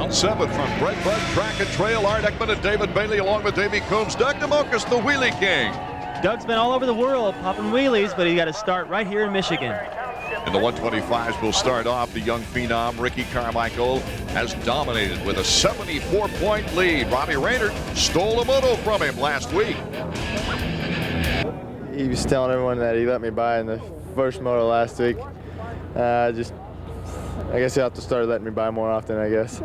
Round 7 from Brett Budd Track and Trail. Art Ekman and David Bailey along with Davey Coombs. Doug DeMocas, the Wheelie King. Doug's been all over the world popping wheelies, but he got to start right here in Michigan. In the 125s, we'll start off. The young phenom, Ricky Carmichael, has dominated with a 74-point lead. Robbie Reynard stole a moto from him last week. He was telling everyone that he let me buy in the first moto last week. I guess he'll have to start letting me buy more often, I guess.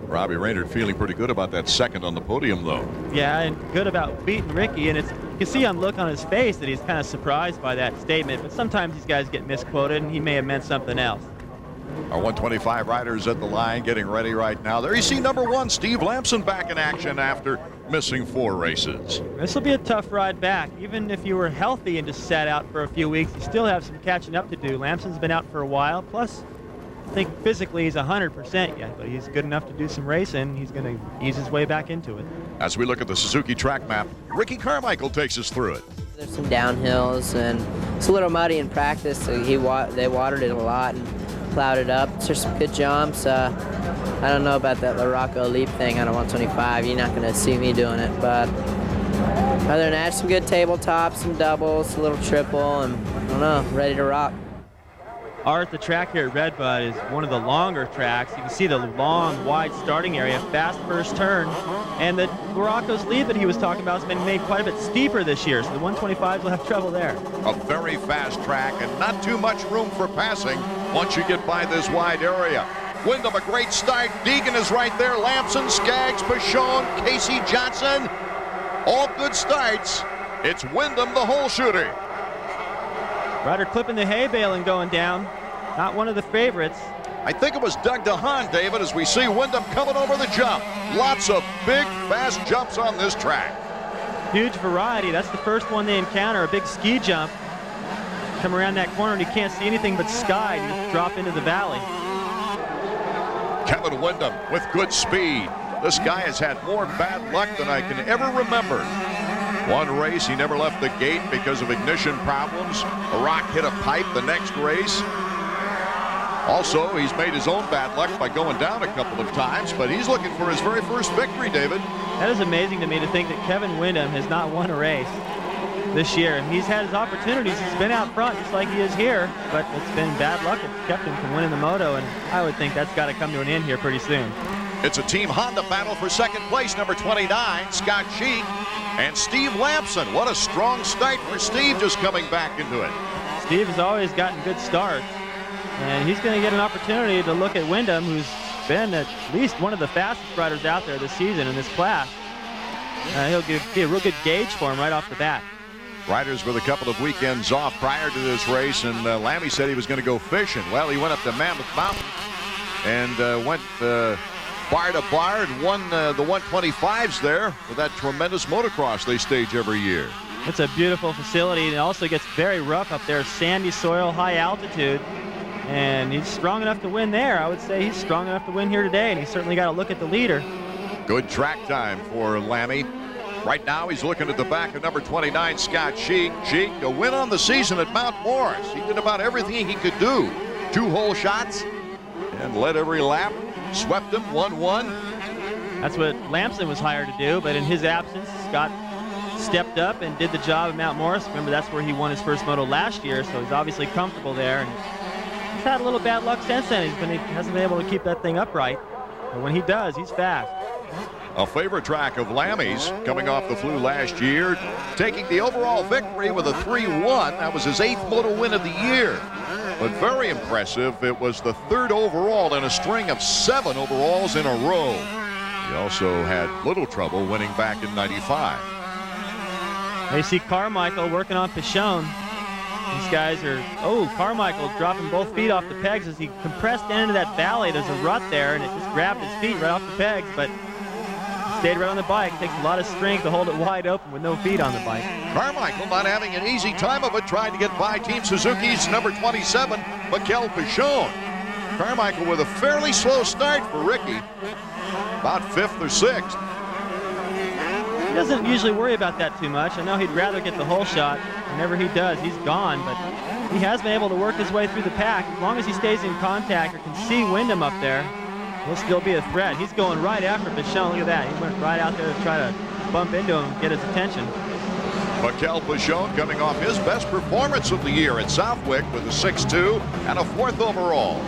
Robbie Reynard feeling pretty good about that second on the podium, though. Yeah, and good about beating Ricky, and you can see on the look on his face that he's kind of surprised by that statement, but sometimes these guys get misquoted, and he may have meant something else. Our 125 riders at the line getting ready right now. There you see number 1, Steve Lamson, back in action after missing 4 races. This will be a tough ride back. Even if you were healthy and just sat out for a few weeks, you still have some catching up to do. Lamson's been out for a while, plus I think physically he's 100% yet, but he's good enough to do some racing. He's going to ease his way back into it. As we look at the Suzuki track map, Ricky Carmichael takes us through it. There's some downhills, and it's a little muddy in practice, so they watered it a lot and plowed it up. There's some good jumps. I don't know about that Larocco leap thing on a 125. You're not going to see me doing it, but other than that, some good tabletops, some doubles, a little triple, and I don't know, ready to rock. Art, the track here at Redbud is one of the longer tracks. You can see the long, wide starting area, fast first turn, and the Larocco's lead that he was talking about has been made quite a bit steeper this year, so the 125s will have trouble there. A very fast track and not too much room for passing once you get by this wide area. Wyndham, a great start. Deegan is right there. Lamson, Skaggs, Pichon, Casey Johnson. All good starts. It's Wyndham, the hole shooter. Ryder clipping the hay bale and going down. Not one of the favorites. I think it was Doug DeHaan, David, as we see Wyndham coming over the jump. Lots of big, fast jumps on this track. Huge variety. That's the first one they encounter, a big ski jump. Come around that corner and you can't see anything but sky and you drop into the valley. Kevin Wyndham with good speed. This guy has had more bad luck than I can ever remember. One race, he never left the gate because of ignition problems. A rock hit a pipe the next race. Also, he's made his own bad luck by going down a couple of times, but he's looking for his very first victory, David. That is amazing to me to think that Kevin Wyndham has not won a race this year. He's had his opportunities. He's been out front just like he is here, but it's been bad luck. It's kept him from winning the moto, and I would think that's got to come to an end here pretty soon. It's a Team Honda battle for second place. Number 29, Scott Sheik and Steve Lamson. What a strong start for Steve, just coming back into it. Steve has always gotten good starts, and he's going to get an opportunity to look at Wyndham, who's been at least one of the fastest riders out there this season in this class. He'll be a real good gauge for him right off the bat. Riders with a couple of weekends off prior to this race, and Lammy said he was going to go fishing. Well, he went up to Mammoth Mountain and went bar to bar and won the 125s there with that tremendous motocross they stage every year. It's a beautiful facility, and it also gets very rough up there. Sandy soil, high altitude, and he's strong enough to win there. I would say he's strong enough to win here today, and he's certainly got to look at the leader. Good track time for Lammy. Right now he's looking at the back of number 29, Scott Sheik. Sheik, a win on the season at Mount Morris. He did about everything he could do. 2 hole shots and led every lap. Swept him, 1-1. That's what Lamson was hired to do, but in his absence, Scott stepped up and did the job at Mount Morris. Remember, that's where he won his first moto last year, so he's obviously comfortable there. And he's had a little bad luck since then. He hasn't been able to keep that thing upright. But when he does, he's fast. A favorite track of Lammy's, coming off the flu last year, taking the overall victory with a 3-1. That was his 8th moto win of the year. But very impressive, it was the 3rd overall in a string of 7 overalls in a row. He also had little trouble winning back in '95. They see Carmichael working on Pichon. These guys are, Carmichael dropping both feet off the pegs as he compressed into that valley. There's a rut there, and it just grabbed his feet right off the pegs, but stayed right on the bike. It takes a lot of strength to hold it wide open with no feet on the bike. Carmichael not having an easy time of it, trying to get by Team Suzuki's number 27, Mikel Pichon. Carmichael with a fairly slow start for Ricky, about 5th or 6th. He doesn't usually worry about that too much. I know he'd rather get the hole shot. Whenever he does, he's gone, but he has been able to work his way through the pack. As long as he stays in contact or can see Wyndham up there, will still be a threat. He's going right after Pichon. Look at that. He went right out there to try to bump into him and get his attention. Michael Pichon coming off his best performance of the year at Southwick with a 6.2 and a 4th overall.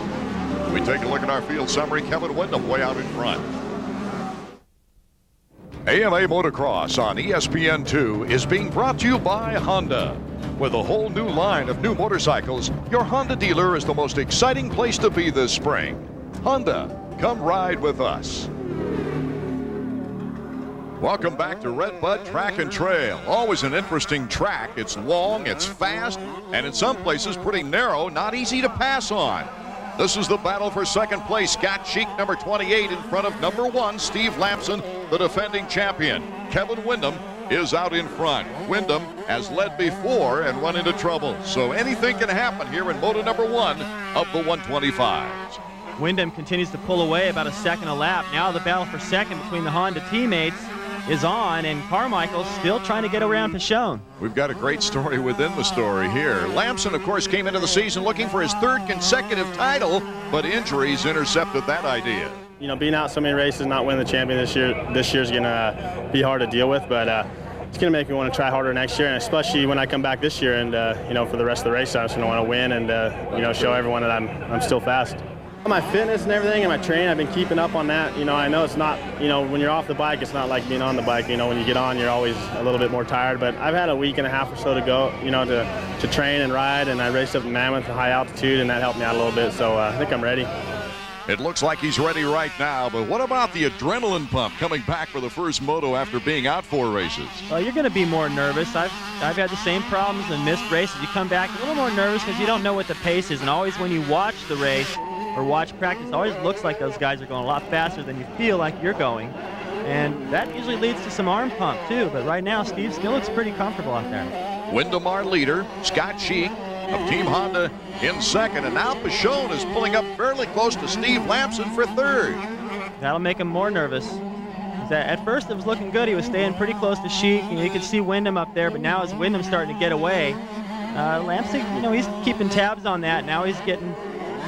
We take a look at our field summary. Kevin Windham way out in front. AMA Motocross on ESPN2 is being brought to you by Honda. With a whole new line of new motorcycles, your Honda dealer is the most exciting place to be this spring. Honda, come ride with us. Welcome back to Redbud Track and Trail. Always an interesting track. It's long, it's fast, and in some places pretty narrow, not easy to pass on. This is the battle for second place. Scott Sheik, number 28, in front of number 1, Steve Lamson, the defending champion. Kevin Windham is out in front. Windham has led before and run into trouble, so anything can happen here in Moto number 1 of the 125s. Windham continues to pull away about a second a lap. Now the battle for second between the Honda teammates is on, and Carmichael's still trying to get around Pichon. We've got a great story within the story here. Lamson, of course, came into the season looking for his 3rd consecutive title, but injuries intercepted that idea. You know, being out so many races, not winning the champion this year's going to be hard to deal with, but it's going to make me want to try harder next year, and especially when I come back this year and, you know, for the rest of the race, I just want to win and, you know, show everyone that I'm still fast. My fitness and everything and my training, I've been keeping up on that. You know, I know it's not, you know, when you're off the bike, it's not like being on the bike. You know, when you get on, you're always a little bit more tired. But I've had a week and a half or so to go, you know, to train and ride. And I raced up in Mammoth at high altitude, and that helped me out a little bit. So I think I'm ready. It looks like he's ready right now, but what about the adrenaline pump coming back for the first moto after being out 4 races? Well, you're going to be more nervous. I've had the same problems and missed races. You come back a little more nervous because you don't know what the pace is. And always when you watch the race or watch practice, it always looks like those guys are going a lot faster than you feel like you're going. And that usually leads to some arm pump too. But right now, Steve still looks pretty comfortable out there. Windham, our leader. Scott Sheik of Team Honda in second. And now Pichon is pulling up fairly close to Steve Lamson for 3rd. That'll make him more nervous. At first it was looking good. He was staying pretty close to Sheik. You know, you could see Windham up there, but now as Windham's starting to get away, Lamson, you know, he's keeping tabs on that. Now he's getting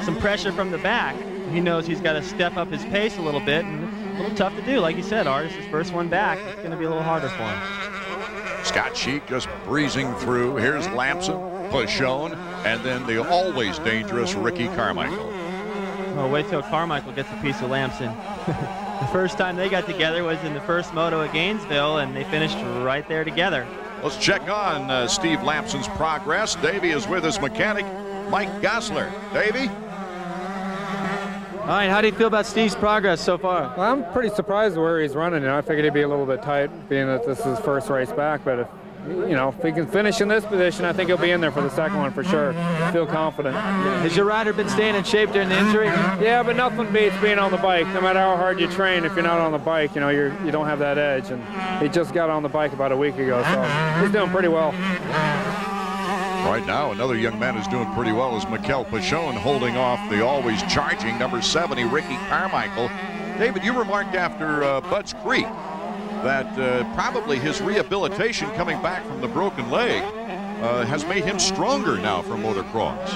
some pressure from the back. He knows he's got to step up his pace a little bit, and it's a little tough to do. Like you said, Art, it's his first one back. It's going to be a little harder for him. Scott Sheik just breezing through. Here's Lamson, Pichon, and then the always dangerous Ricky Carmichael. Well, wait till Carmichael gets a piece of Lamson. The first time they got together was in the first moto at Gainesville, and they finished right there together. Let's check on Steve Lamson's progress. Davey is with his mechanic, Mike Gossler. Davey? All right, how do you feel about Steve's progress so far? Well, I'm pretty surprised where he's running. I figured he'd be a little bit tight, being that this is his first race back. But if he can finish in this position, I think he'll be in there for the second one for sure. Feel confident. Has your rider been staying in shape during the injury? Yeah, but nothing beats being on the bike. No matter how hard you train, if you're not on the bike, you don't have that edge. And he just got on the bike about a week ago, so he's doing pretty well. Right now, another young man who's doing pretty well is Michael Pichon, holding off the always charging number 70 Ricky Carmichael. David, you remarked after Budds Creek that probably his rehabilitation coming back from the broken leg has made him stronger now for motocross.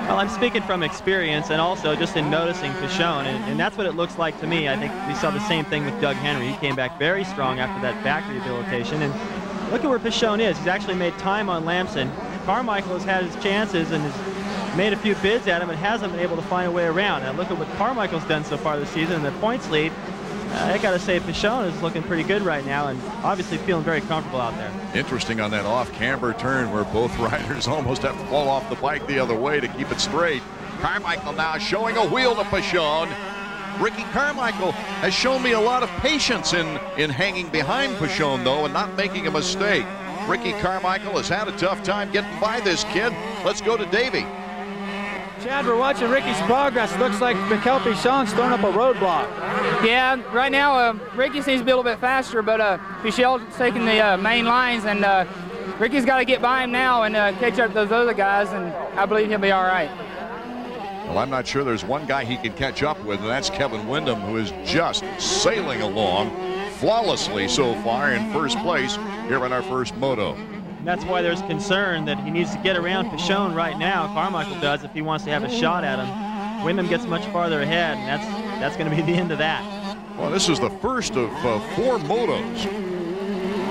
Well, I'm speaking from experience and also just in noticing Pichon, and that's what it looks like to me. I think we saw the same thing with Doug Henry. He came back very strong after that back rehabilitation, and look at where Pichon is. He's actually made time on Lamson. Carmichael has had his chances and has made a few bids at him and hasn't been able to find a way around. Now look at what Carmichael's done so far this season in the points lead. I got to say Pichon is looking pretty good right now and obviously feeling very comfortable out there. Interesting on that off-camber turn where both riders almost have to fall off the bike the other way to keep it straight. Carmichael now showing a wheel to Pichon. Ricky Carmichael has shown me a lot of patience in hanging behind Pichon, though, and not making a mistake. Ricky Carmichael has had a tough time getting by this kid. Let's go to Davey. Chad, we're watching Ricky's progress. Looks like Michael Pichon's throwing up a roadblock. Yeah, right now Ricky seems to be a little bit faster, but Pichon's taking the main lines, and Ricky's got to get by him now and catch up to those other guys, and I believe he'll be all right. Well, I'm not sure there's one guy he can catch up with, and that's Kevin Windham, who is just sailing along flawlessly so far in first place here in our first moto. And that's why there's concern that he needs to get around Pichon right now. Carmichael does if he wants to have a shot at him. Windham gets much farther ahead, and that's going to be the end of that. Well, this is the first of 4 motos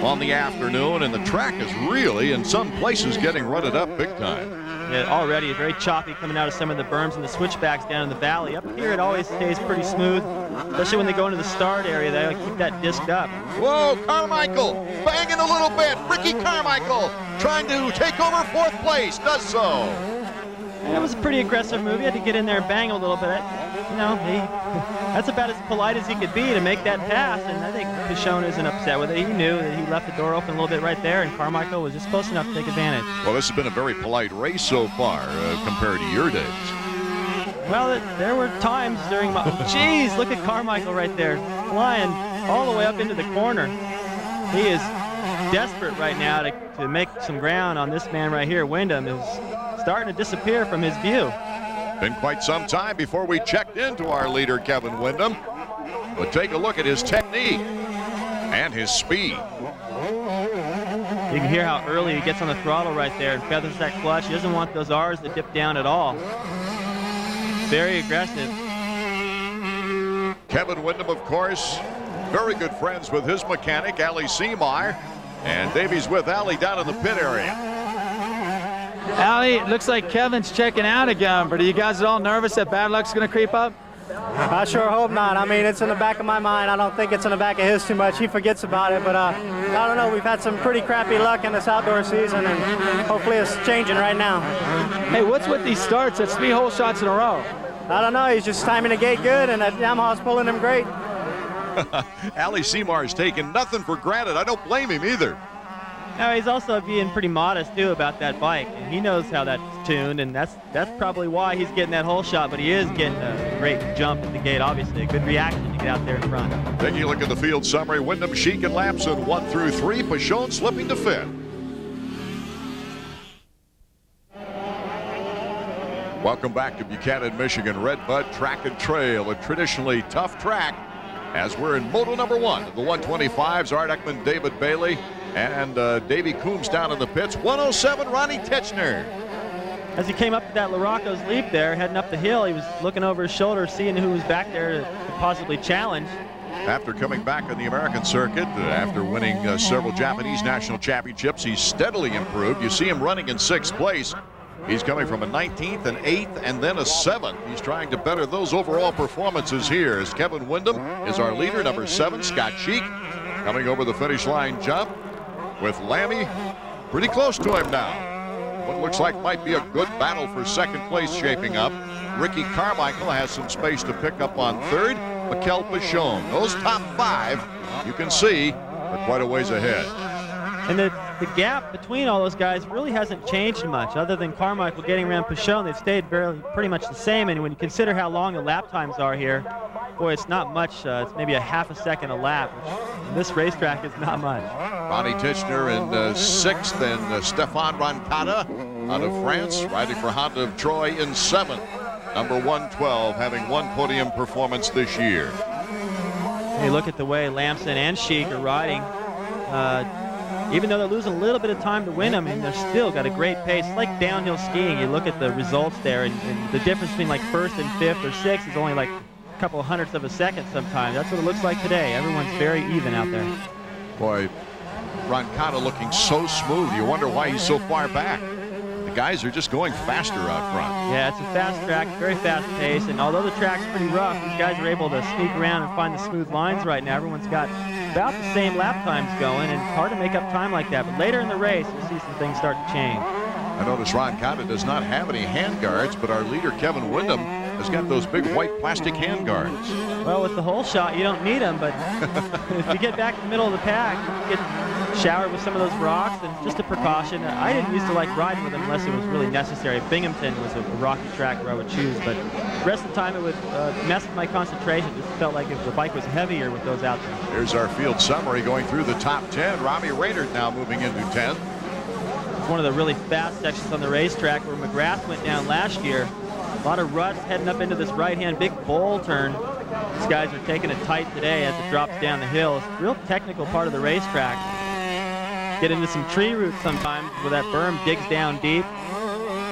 on the afternoon, and the track is really, in some places, getting rutted up big time. Yeah, already very choppy coming out of some of the berms and the switchbacks down in the valley. Up here, it always stays pretty smooth, especially when they go into the start area. They keep that disc up. Whoa, Carmichael banging a little bit. Ricky Carmichael trying to take over 4th place, does so. That was a pretty aggressive move. He had to get in there and bang a little bit. You know, that's about as polite as he could be to make that pass, and I think Pichon isn't upset with it. He knew that he left the door open a little bit right there, and Carmichael was just close enough to take advantage. Well, this has been a very polite race so far compared to your days. Well, there were times during my... Geez, look at Carmichael right there, flying all the way up into the corner. He is desperate right now to make some ground on this man right here. Wyndham is starting to disappear from his view. Been quite some time before we checked into our leader, Kevin Wyndham. But take a look at his technique and his speed. You can hear how early he gets on the throttle right there and feathers that clutch. He doesn't want those R's to dip down at all. Very aggressive. Kevin Wyndham, of course, very good friends with his mechanic, Ali Seymour. And Davies with Ali down in the pit area. Ali, it looks like Kevin's checking out again, but are you guys at all nervous that bad luck's going to creep up? I sure hope not. I mean, it's in the back of my mind. I don't think it's in the back of his too much. He forgets about it, but I don't know. We've had some pretty crappy luck in this outdoor season, and hopefully it's changing right now. Hey, what's with these starts? That's 3 hole shots in a row. I don't know. He's just timing the gate good, and that Yamaha's pulling him great. Ali Seymour is taking nothing for granted. I don't blame him either. Now, he's also being pretty modest, too, about that bike. And he knows how that's tuned, and that's probably why he's getting that hole shot. But he is getting a great jump at the gate, obviously. A good reaction to get out there in front. Taking a look at the field summary. Wyndham, Sheik, and Lapson 1 through 3. Pichon slipping to 5th. Welcome back to Buchanan, Michigan. Redbud Track and Trail, a traditionally tough track, as we're in moto number 1 of the 125's. Art Ekman, David Bailey, and Davey Coombs down in the pits. 107, Ronnie Techner. As he came up to that Larocco's leap there, heading up the hill, he was looking over his shoulder, seeing who was back there to possibly challenge. After coming back on the American circuit, after winning several Japanese national championships, he's steadily improved. You see him running in 6th place. He's coming from a 19th, an 8th, and then a 7th. He's trying to better those overall performances here, as Kevin Wyndham is our leader. Number 7, Scott Sheik, coming over the finish line jump, with Lammy pretty close to him now. What looks like might be a good battle for 2nd place shaping up. Ricky Carmichael has some space to pick up on 3rd. Michael Pichon. Those top 5, you can see, are quite a ways ahead. And the gap between all those guys really hasn't changed much, other than Carmichael getting around Pichon. They've stayed pretty much the same. And when you consider how long the lap times are here, boy, it's not much. It's maybe a half a second a lap, which in this racetrack is not much. Ronnie Techner in 6th, and Stéphane Rancada out of France, riding for Honda of Troy in 7th. Number 112, having 1 podium performance this year. Hey, look at the way Lamson and Sheik are riding. Even though they're losing a little bit of time to win them, and they're still got a great pace. It's like downhill skiing. You look at the results there, and the difference between like 1st and 5th or 6th is only like a couple hundredths of a second sometimes. That's what it looks like today. Everyone's very even out there. Boy, Rancada looking so smooth. You wonder why he's so far back. The guys are just going faster out front. Yeah, it's a fast track, very fast pace, and although the track's pretty rough, these guys are able to sneak around and find the smooth lines right now. Everyone's got about the same lap times going, and it's hard to make up time like that. But later in the race, you'll see some things start to change. I notice Rancada does not have any hand guards, but our leader, Kevin Wyndham, has got those big white plastic hand guards. Well, with the hole shot, you don't need them, but if you get back in the middle of the pack, you get showered with some of those rocks, and just a precaution. I didn't used to like riding with them unless it was really necessary. Binghamton was a rocky track where I would choose, but the rest of the time it would mess with my concentration. It just felt like if the bike was heavier with those out there. Here's our field summary going through the top 10. Robbie Reynard now moving into 10th. It's one of the really fast sections on the racetrack where McGrath went down last year. A lot of ruts heading up into this right-hand big bowl turn. These guys are taking it tight today as it drops down the hill. It's a real technical part of the racetrack. Get into some tree roots sometimes where that berm digs down deep.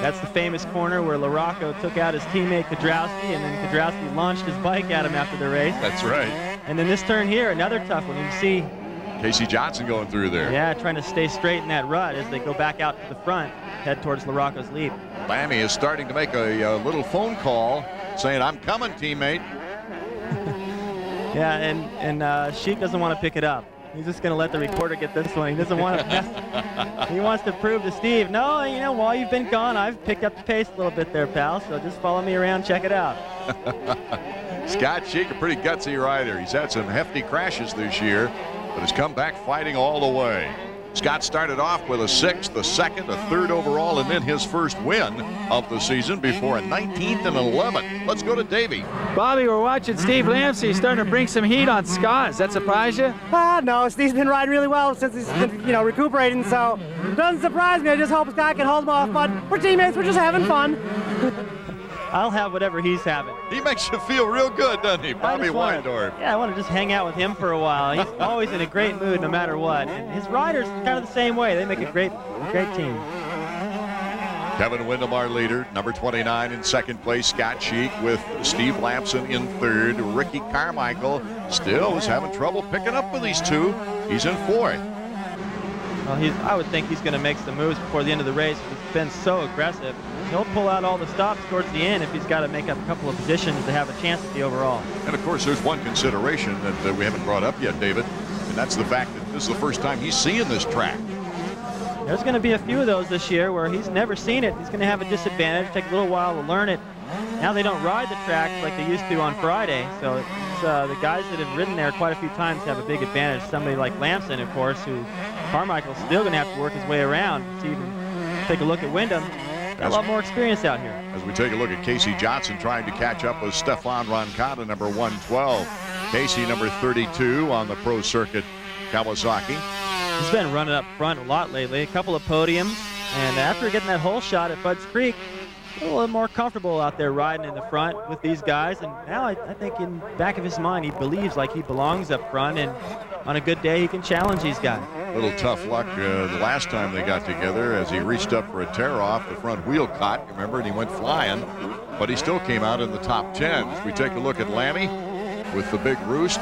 That's the famous corner where LaRocco took out his teammate Kudrowski, and then Kudrowski launched his bike at him after the race. That's right. And then this turn here, another tough one. You can see Casey Johnson going through there. Yeah, trying to stay straight in that rut as they go back out to the front, head towards LaRocco's lead. Lammy is starting to make a little phone call saying, "I'm coming, teammate." Yeah, and Sheik doesn't want to pick it up. He's just going to let the reporter get this one. He doesn't want to. He wants to prove to Steve, no, you know, while you've been gone, I've picked up the pace a little bit there, pal. So just follow me around, check it out. Scott Sheik, a pretty gutsy rider. He's had some hefty crashes this year, but has come back fighting all the way. Scott started off with a 6th, a 2nd, a 3rd overall, and then his first win of the season before a 19th and 11th. Let's go to Davey. Bobby, we're watching Steve Lamsey starting to bring some heat on Scott. Does that surprise you? No, Steve's been riding really well since he's been, recuperating, so it doesn't surprise me. I just hope Scott can hold him off, but we're teammates, we're just having fun. I'll have whatever he's having. He makes you feel real good, doesn't he, Bobby Weindorf? Yeah, I want to just hang out with him for a while. He's always in a great mood no matter what. And his riders kind of the same way. They make a great team. Kevin Windham, our leader, number 29 in 2nd place. Scott Sheik with Steve Lamson in 3rd. Ricky Carmichael still is having trouble picking up with these two. He's in 4th. Well, I would think he's going to make some moves before the end of the race. He's been so aggressive. He'll pull out all the stops towards the end if he's got to make up a couple of positions to have a chance at the overall. And of course, there's one consideration that we haven't brought up yet, David, and that's the fact that this is the first time he's seeing this track. There's going to be a few of those this year where he's never seen it. He's going to have a disadvantage, take a little while to learn it. Now they don't ride the track like they used to on Friday, so it's, the guys that have ridden there quite a few times have a big advantage. Somebody like Lamson, of course, who Carmichael's still going to have to work his way around. So you can take a look at Windham. Got a lot more experience out here. As we take a look at Casey Johnson trying to catch up with Stefan Roncada, number 112. Casey, number 32 on the pro circuit, Kawasaki. He's been running up front a lot lately, a couple of podiums, and after getting that hole shot at Budds Creek, a little more comfortable out there riding in the front with these guys, and now I think in the back of his mind he believes like he belongs up front, and on a good day he can challenge these guys. A little tough luck the last time they got together as he reached up for a tear-off. The front wheel caught, remember, and he went flying, but he still came out in the top 10. As we take a look at Lammy with the big roost,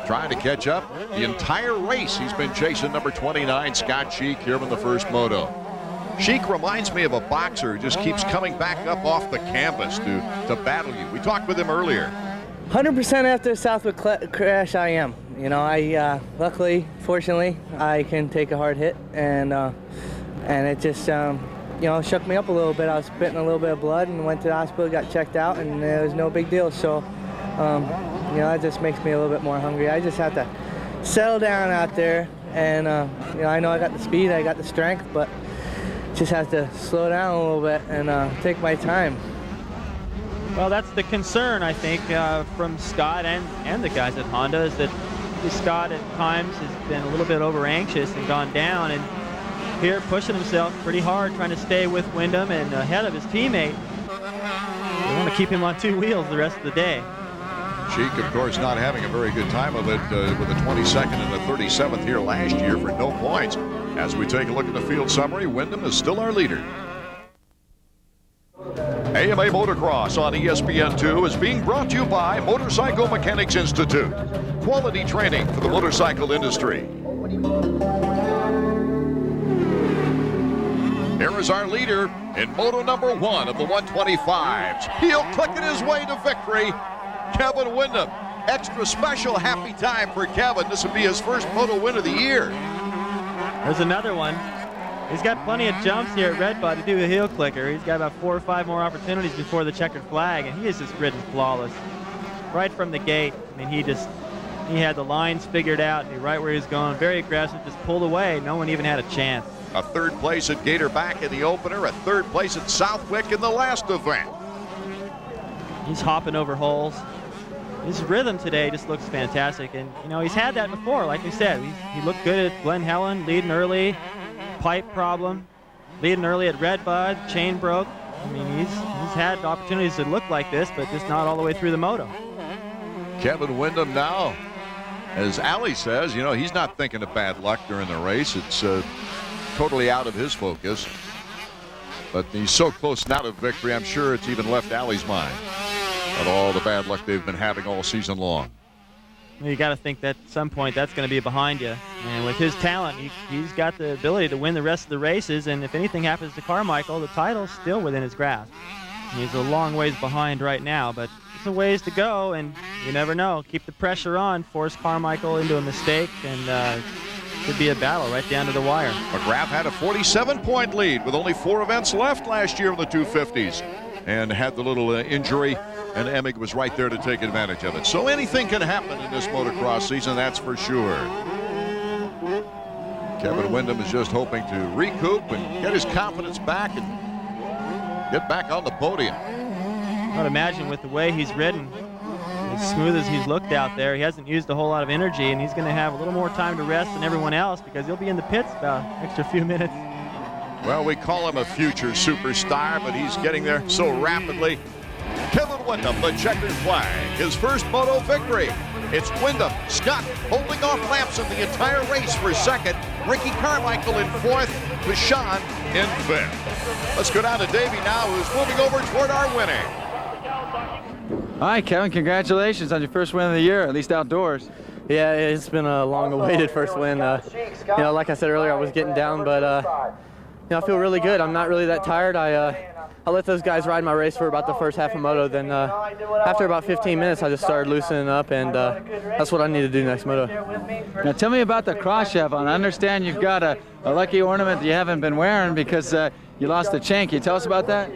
trying to catch up. The entire race he's been chasing number 29, Scott Sheik, here in the first moto. Sheik reminds me of a boxer who just keeps coming back up off the canvas to battle you. We talked with him earlier. 100% after the Southwood crash, I am. You know, luckily, fortunately, I can take a hard hit, and it just, shook me up a little bit. I was spitting a little bit of blood and went to the hospital, got checked out, and it was no big deal. So, that just makes me a little bit more hungry. I just have to settle down out there, and, I know I got the speed, I got the strength, but just have to slow down a little bit and take my time. Well, that's the concern, I think, from Scott and the guys at Honda, is that Scott at times has been a little bit over anxious and gone down, and here pushing himself pretty hard, trying to stay with Windham and ahead of his teammate. They want to keep him on two wheels the rest of the day. Sheik, of course, not having a very good time of it with a 22nd and a 37th here last year for no points. As we take a look at the field summary, Windham is still our leader. AMA Motocross on ESPN2 is being brought to you by Motorcycle Mechanics Institute. Quality training for the motorcycle industry. Here is our leader in moto number 1 of the 125's. He'll clicking his way to victory, Kevin Windham. Extra special happy time for Kevin. This will be his first moto win of the year. There's another one. He's got plenty of jumps here at Red Bud to do a heel clicker. He's got about 4 or 5 more opportunities before the checkered flag, and he has just ridden flawless. Right from the gate, I mean, he had the lines figured out, knew right where he was going, very aggressive, just pulled away. No one even had a chance. A 3rd place at Gatorback in the opener, a 3rd place at Southwick in the last event. He's hopping over holes. His rhythm today just looks fantastic, and he's had that before. Like we said, he looked good at Glen Helen, leading early. Pipe problem, leading early at Red Bud, chain broke. I mean, he's had opportunities to look like this, but just not all the way through the moto. Kevin Windham now, as Ali says, he's not thinking of bad luck during the race. It's totally out of his focus. But he's so close now to victory, I'm sure it's even left Allie's mind of all the bad luck they've been having all season long. You got to think that at some point that's going to be behind you. And with his talent, he's got the ability to win the rest of the races. And if anything happens to Carmichael, the title's still within his grasp. He's a long ways behind right now, but it's a ways to go, and you never know. Keep the pressure on, force Carmichael into a mistake, and could be a battle right down to the wire. McGrath had a 47-point lead with only 4 events left last year in the 250s and had the little injury, and EMIG was right there to take advantage of it. So anything can happen in this motocross season, that's for sure. Kevin Windham is just hoping to recoup and get his confidence back and get back on the podium. I'd imagine with the way he's ridden, as smooth as he's looked out there, he hasn't used a whole lot of energy, and he's going to have a little more time to rest than everyone else because he'll be in the pits about an extra few minutes. Well, we call him a future superstar, but he's getting there so rapidly. Kevin Windham, the checkered flag, his first moto victory. It's Windham, Scott holding off Lampson the entire race for second, Ricky Carmichael in fourth, Vachon in fifth. Let's go down to Davey now, who's moving over toward our winning. All right, Kevin, congratulations on your first win of the year, at least outdoors. Yeah, it's been a long-awaited first win. You know, like I said earlier, I was getting down, but you know, I feel really good. I'm not really that tired. I let those guys ride my race for about the first half of moto. Then after about 15 minutes, I just started loosening up, and that's what I need to do next moto. Now tell me about the cross you have on. I understand you've got a lucky ornament that you haven't been wearing because you lost the chain. Can you tell us about that?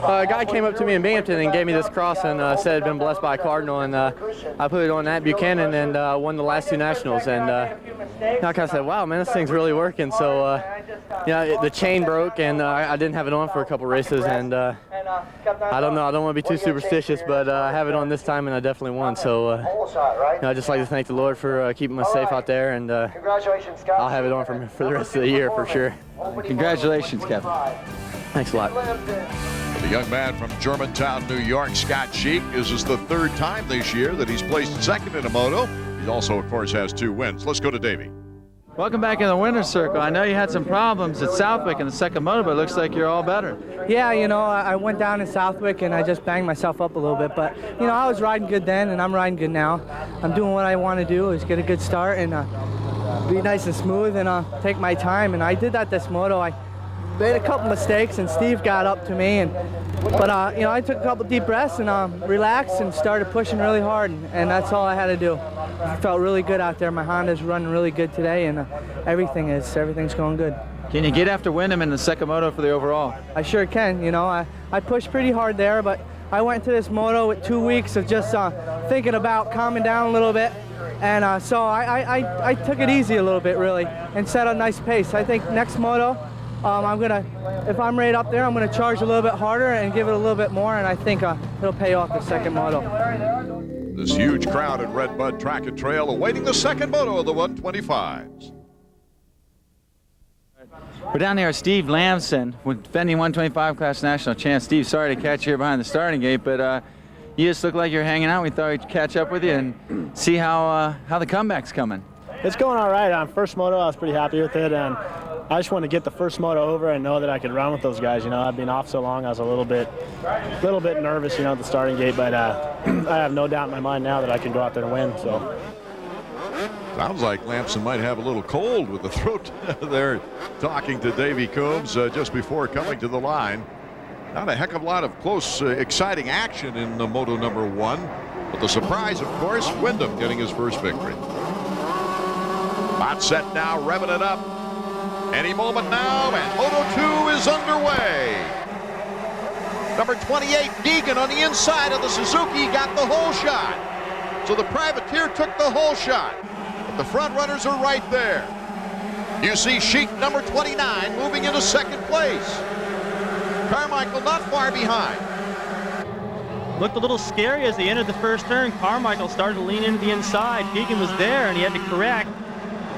A guy came up to me in Binghamton and gave me this cross and said it had been blessed by a cardinal, and I put it on at Buchanan and won the last 2 nationals. And I kind of said, wow, man, this thing's really working. So yeah, the chain broke, and I didn't have it on for a couple races, and I don't know, I don't want to be too superstitious, but I have it on this time, and I definitely won. So you know, I'd just like to thank the Lord for keeping us safe out there, and I'll have it on for the rest of the year for sure. Congratulations, Kevin. Thanks a lot. The young man from Germantown, New York, Scott Sheik, this is the 3rd time this year that he's placed second in a moto. He also, of course, has 2 wins. Let's go to Davey. Welcome back in the winner's circle. I know you had some problems at Southwick in the second moto, but it looks like you're all better. Yeah, you know, I went down in Southwick and I just banged myself up a little bit, but you know, I was riding good then and I'm riding good now. I'm doing what I want to do, is get a good start and be nice and smooth and take my time, and I did that this moto. I made a couple mistakes and Steve got up to me, but you know, I took a couple deep breaths and relaxed and started pushing really hard, and that's all I had to do. I felt really good out there. My Honda's running really good today, and everything's going good. Can you get after Windham in the second moto for the overall? I sure can. You know, I pushed pretty hard there, but I went to this moto with 2 weeks of just thinking about calming down a little bit, and so I took it easy a little bit really and set a nice pace. I think next moto, if I'm right up there, I'm gonna charge a little bit harder and give it a little bit more, and I think it'll pay off the second moto. This huge crowd at Red Bud Track and Trail awaiting the second moto of the 125's. We're down there with Steve Lamson, defending 125 class national champ. Steve, sorry to catch you here behind the starting gate, but you just look like you're hanging out. We thought we'd catch up with you and see how the comeback's coming. It's going all right. On first moto, I was pretty happy with it, and I just wanted to get the first moto over and know that I could run with those guys. You know, I've been off so long, I was a little bit nervous, you know, at the starting gate, but I have no doubt in my mind now that I can go out there and win. So. Sounds like Lampson might have a little cold with the throat there, talking to Davey Coombs just before coming to the line. Not a heck of a lot of close, exciting action in the Moto number 1. But the surprise, of course, Windham getting his first victory. Hot set now, revving it up. Any moment now, and Moto 2 is underway. Number 28, Deegan on the inside of the Suzuki got the whole shot. So the privateer took the whole shot. But the front runners are right there. You see Sheik, number 29, moving into second place. Carmichael not far behind. Looked a little scary as he entered the first turn. Carmichael started to lean into the inside. Deegan was there and he had to correct.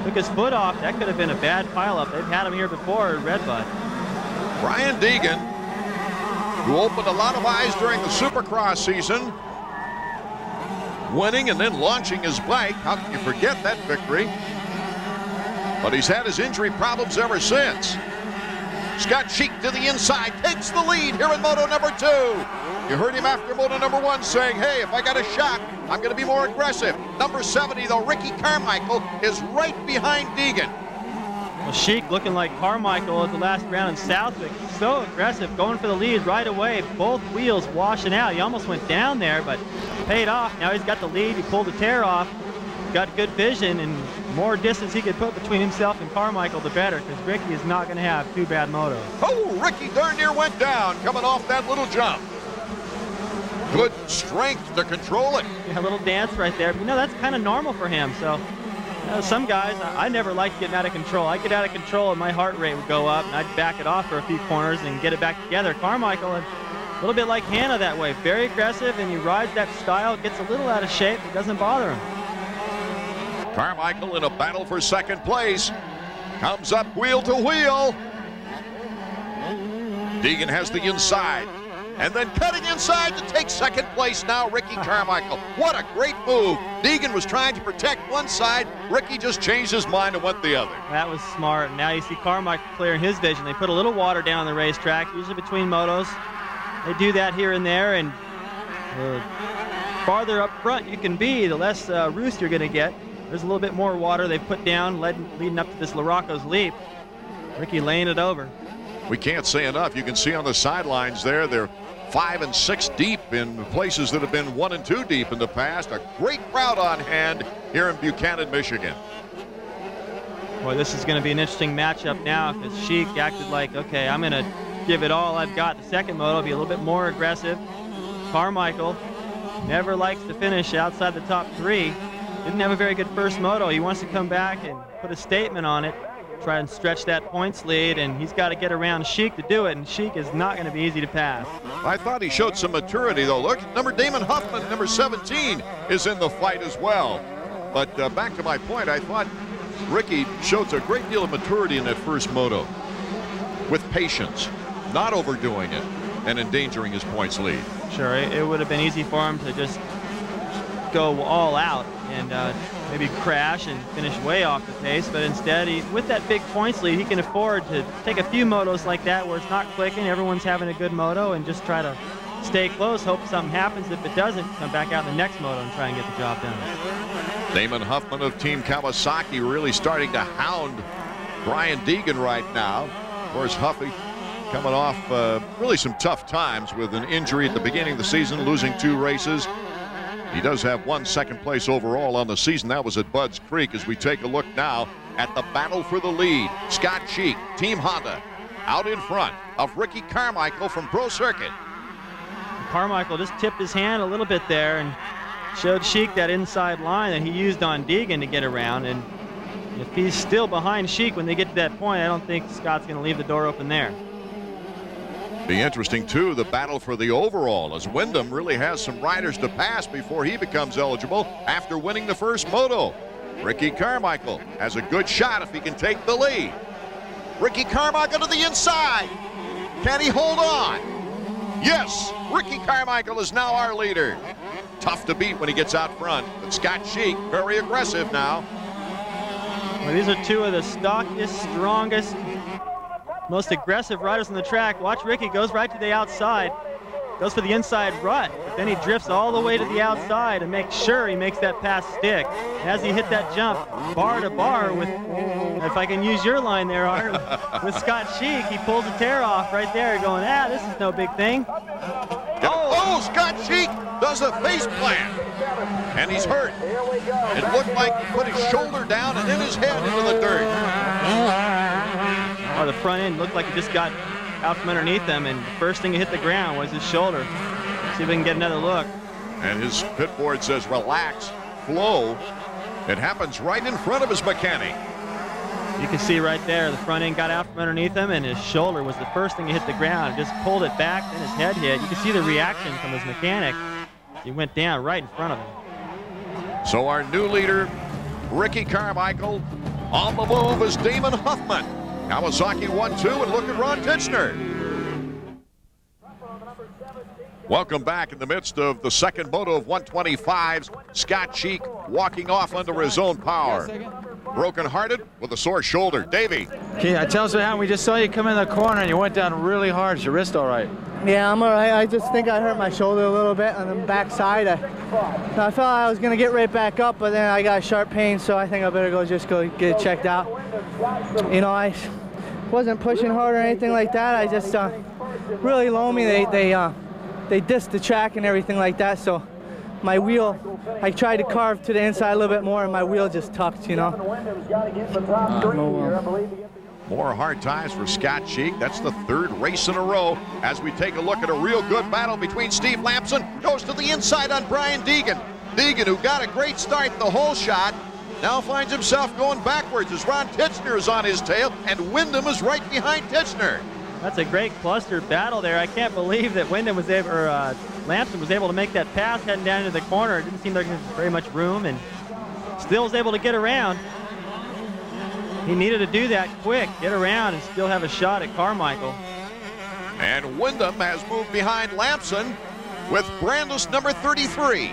Took his foot off. That could have been a bad pileup. They've had him here before at Red Bud. Brian Deegan, who opened a lot of eyes during the Supercross season, winning and then launching his bike. How can you forget that victory? But he's had his injury problems ever since. Scott Cheek to the inside, takes the lead here in moto number 2. You heard him after moto number 1 saying, hey, if I got a shot, I'm going to be more aggressive. Number 70, though, Ricky Carmichael is right behind Deegan. Well, Sheik looking like Carmichael at the last round in Southwick. So aggressive, going for the lead right away. Both wheels washing out. He almost went down there, but paid off. Now he's got the lead. He pulled the tear off. Got good vision, and more distance he could put between himself and Carmichael, the better, because Ricky is not going to have 2 bad motos. Oh, Ricky darn near went down coming off that little jump. Good strength to control it. Yeah, a little dance right there. But, that's kind of normal for him. So some guys, I never liked getting out of control. I get out of control and my heart rate would go up, and I'd back it off for a few corners and get it back together. Carmichael, a little bit like Hannah that way. Very aggressive, and he rides that style, gets a little out of shape. It doesn't bother him. Carmichael in a battle for second place. Comes up wheel to wheel. Deegan has the inside. And then cutting inside to take second place now, Ricky Carmichael. What a great move. Deegan was trying to protect one side. Ricky just changed his mind and went the other. That was smart. Now you see Carmichael clearing his vision. They put a little water down the racetrack, usually between motos. They do that here and there, and the farther up front you can be, the less roost you're going to get. There's a little bit more water they've put down leading up to this Larocco's Leap. Ricky laying it over. We can't say enough. You can see on the sidelines there, they're 5 and 6 deep in places that have been 1 and 2 deep in the past. A great crowd on hand here in Buchanan, Michigan. Boy, this is going to be an interesting matchup now, because Sheik acted like, okay, I'm going to give it all I've got. The second moto will be a little bit more aggressive. Carmichael never likes to finish outside the top 3. Didn't have a very good first moto. He wants to come back and put a statement on it, try and stretch that points lead, and he's got to get around Sheik to do it, and Sheik is not going to be easy to pass. I thought he showed some maturity, though. Look, Damon Huffman, number 17, is in the fight as well. But back to my point, I thought Ricky showed a great deal of maturity in that first moto, with patience, not overdoing it, and endangering his points lead. Sure, it would have been easy for him to just go all out and maybe crash and finish way off the pace, but instead, with that big points lead, he can afford to take a few motos like that where it's not clicking, everyone's having a good moto, and just try to stay close, hope something happens. If it doesn't, come back out in the next moto and try and get the job done. Damon Huffman of Team Kawasaki really starting to hound Brian Deegan right now. Of course, Huffy coming off really some tough times with an injury at the beginning of the season, losing 2 races. He does have 1 second place overall on the season. That was at Budds Creek. As we take a look now at the battle for the lead. Scott Cheek, Team Honda, out in front of Ricky Carmichael from Pro Circuit. Carmichael just tipped his hand a little bit there and showed Sheik that inside line that he used on Deegan to get around. And if he's still behind Sheik when they get to that point, I don't think Scott's going to leave the door open there. Be interesting, too, the battle for the overall, as WINDHAM really has some riders to pass before he becomes eligible after winning the first moto. Ricky Carmichael has a good shot if he can take the lead. Ricky Carmichael to the inside. Can he hold on? Yes, Ricky Carmichael is now our leader. Tough to beat when he gets out front, but Scott Cheek, very aggressive now. Well, these are 2 of the stockiest, strongest, most aggressive riders on the track. Watch Ricky, goes right to the outside, goes for the inside rut, but then he drifts all the way to the outside and makes sure he makes that pass stick. As he hit that jump bar to bar with, if I can use your line there, Art, with Scott Cheek, he pulls a tear off right there going, this is no big thing. Oh, Scott Cheek does a face plant, and he's hurt. It looked like he put his shoulder down and then his head into the dirt. Oh, the front end looked like it just got out from underneath him, and the first thing that hit the ground was his shoulder. See if we can get another look. And his pit board says relax, flow. It happens right in front of his mechanic. You can see right there, the front end got out from underneath him, and his shoulder was the first thing to hit the ground. It just pulled it back, then his head hit. You can see the reaction from his mechanic. He went down right in front of him. So our new leader, Ricky Carmichael, on the move is Damon Huffman. Kawasaki 1-2, and look at Ron Titchener. Welcome back in the midst of the second moto of 125's. Scott Cheek walking off under his own power. broken-hearted with a sore shoulder. Davey. Okay, tell us what happened. We just saw you come in the corner and you went down really hard. Is your wrist all right? Yeah, I'm all right. I just think I hurt my shoulder a little bit on the back side. I felt I was going to get right back up, but then I got sharp pain, so I think I better go get it checked out. You know, I wasn't pushing hard or anything like that. I just really loamy. They dissed the track and everything like that, so my wheel, I tried to carve to the inside a little bit more, and my wheel just tucked, you know. More hard times for Scott Cheek. That's the third race in a row. As we take a look at a real good battle between Steve Lamson, goes to the inside on Brian Deegan. Deegan, who got a great start in the whole shot, now finds himself going backwards as Ron Titchener is on his tail, and Wyndham is right behind Titchener. That's a great cluster battle there. I can't believe that Wyndham was able, Lamson was able to make that pass heading down into the corner. It didn't seem like there was very much room, and still was able to get around. He needed to do that quick, get around, and still have a shot at Carmichael. And Wyndham has moved behind Lamson with Brandis number 33.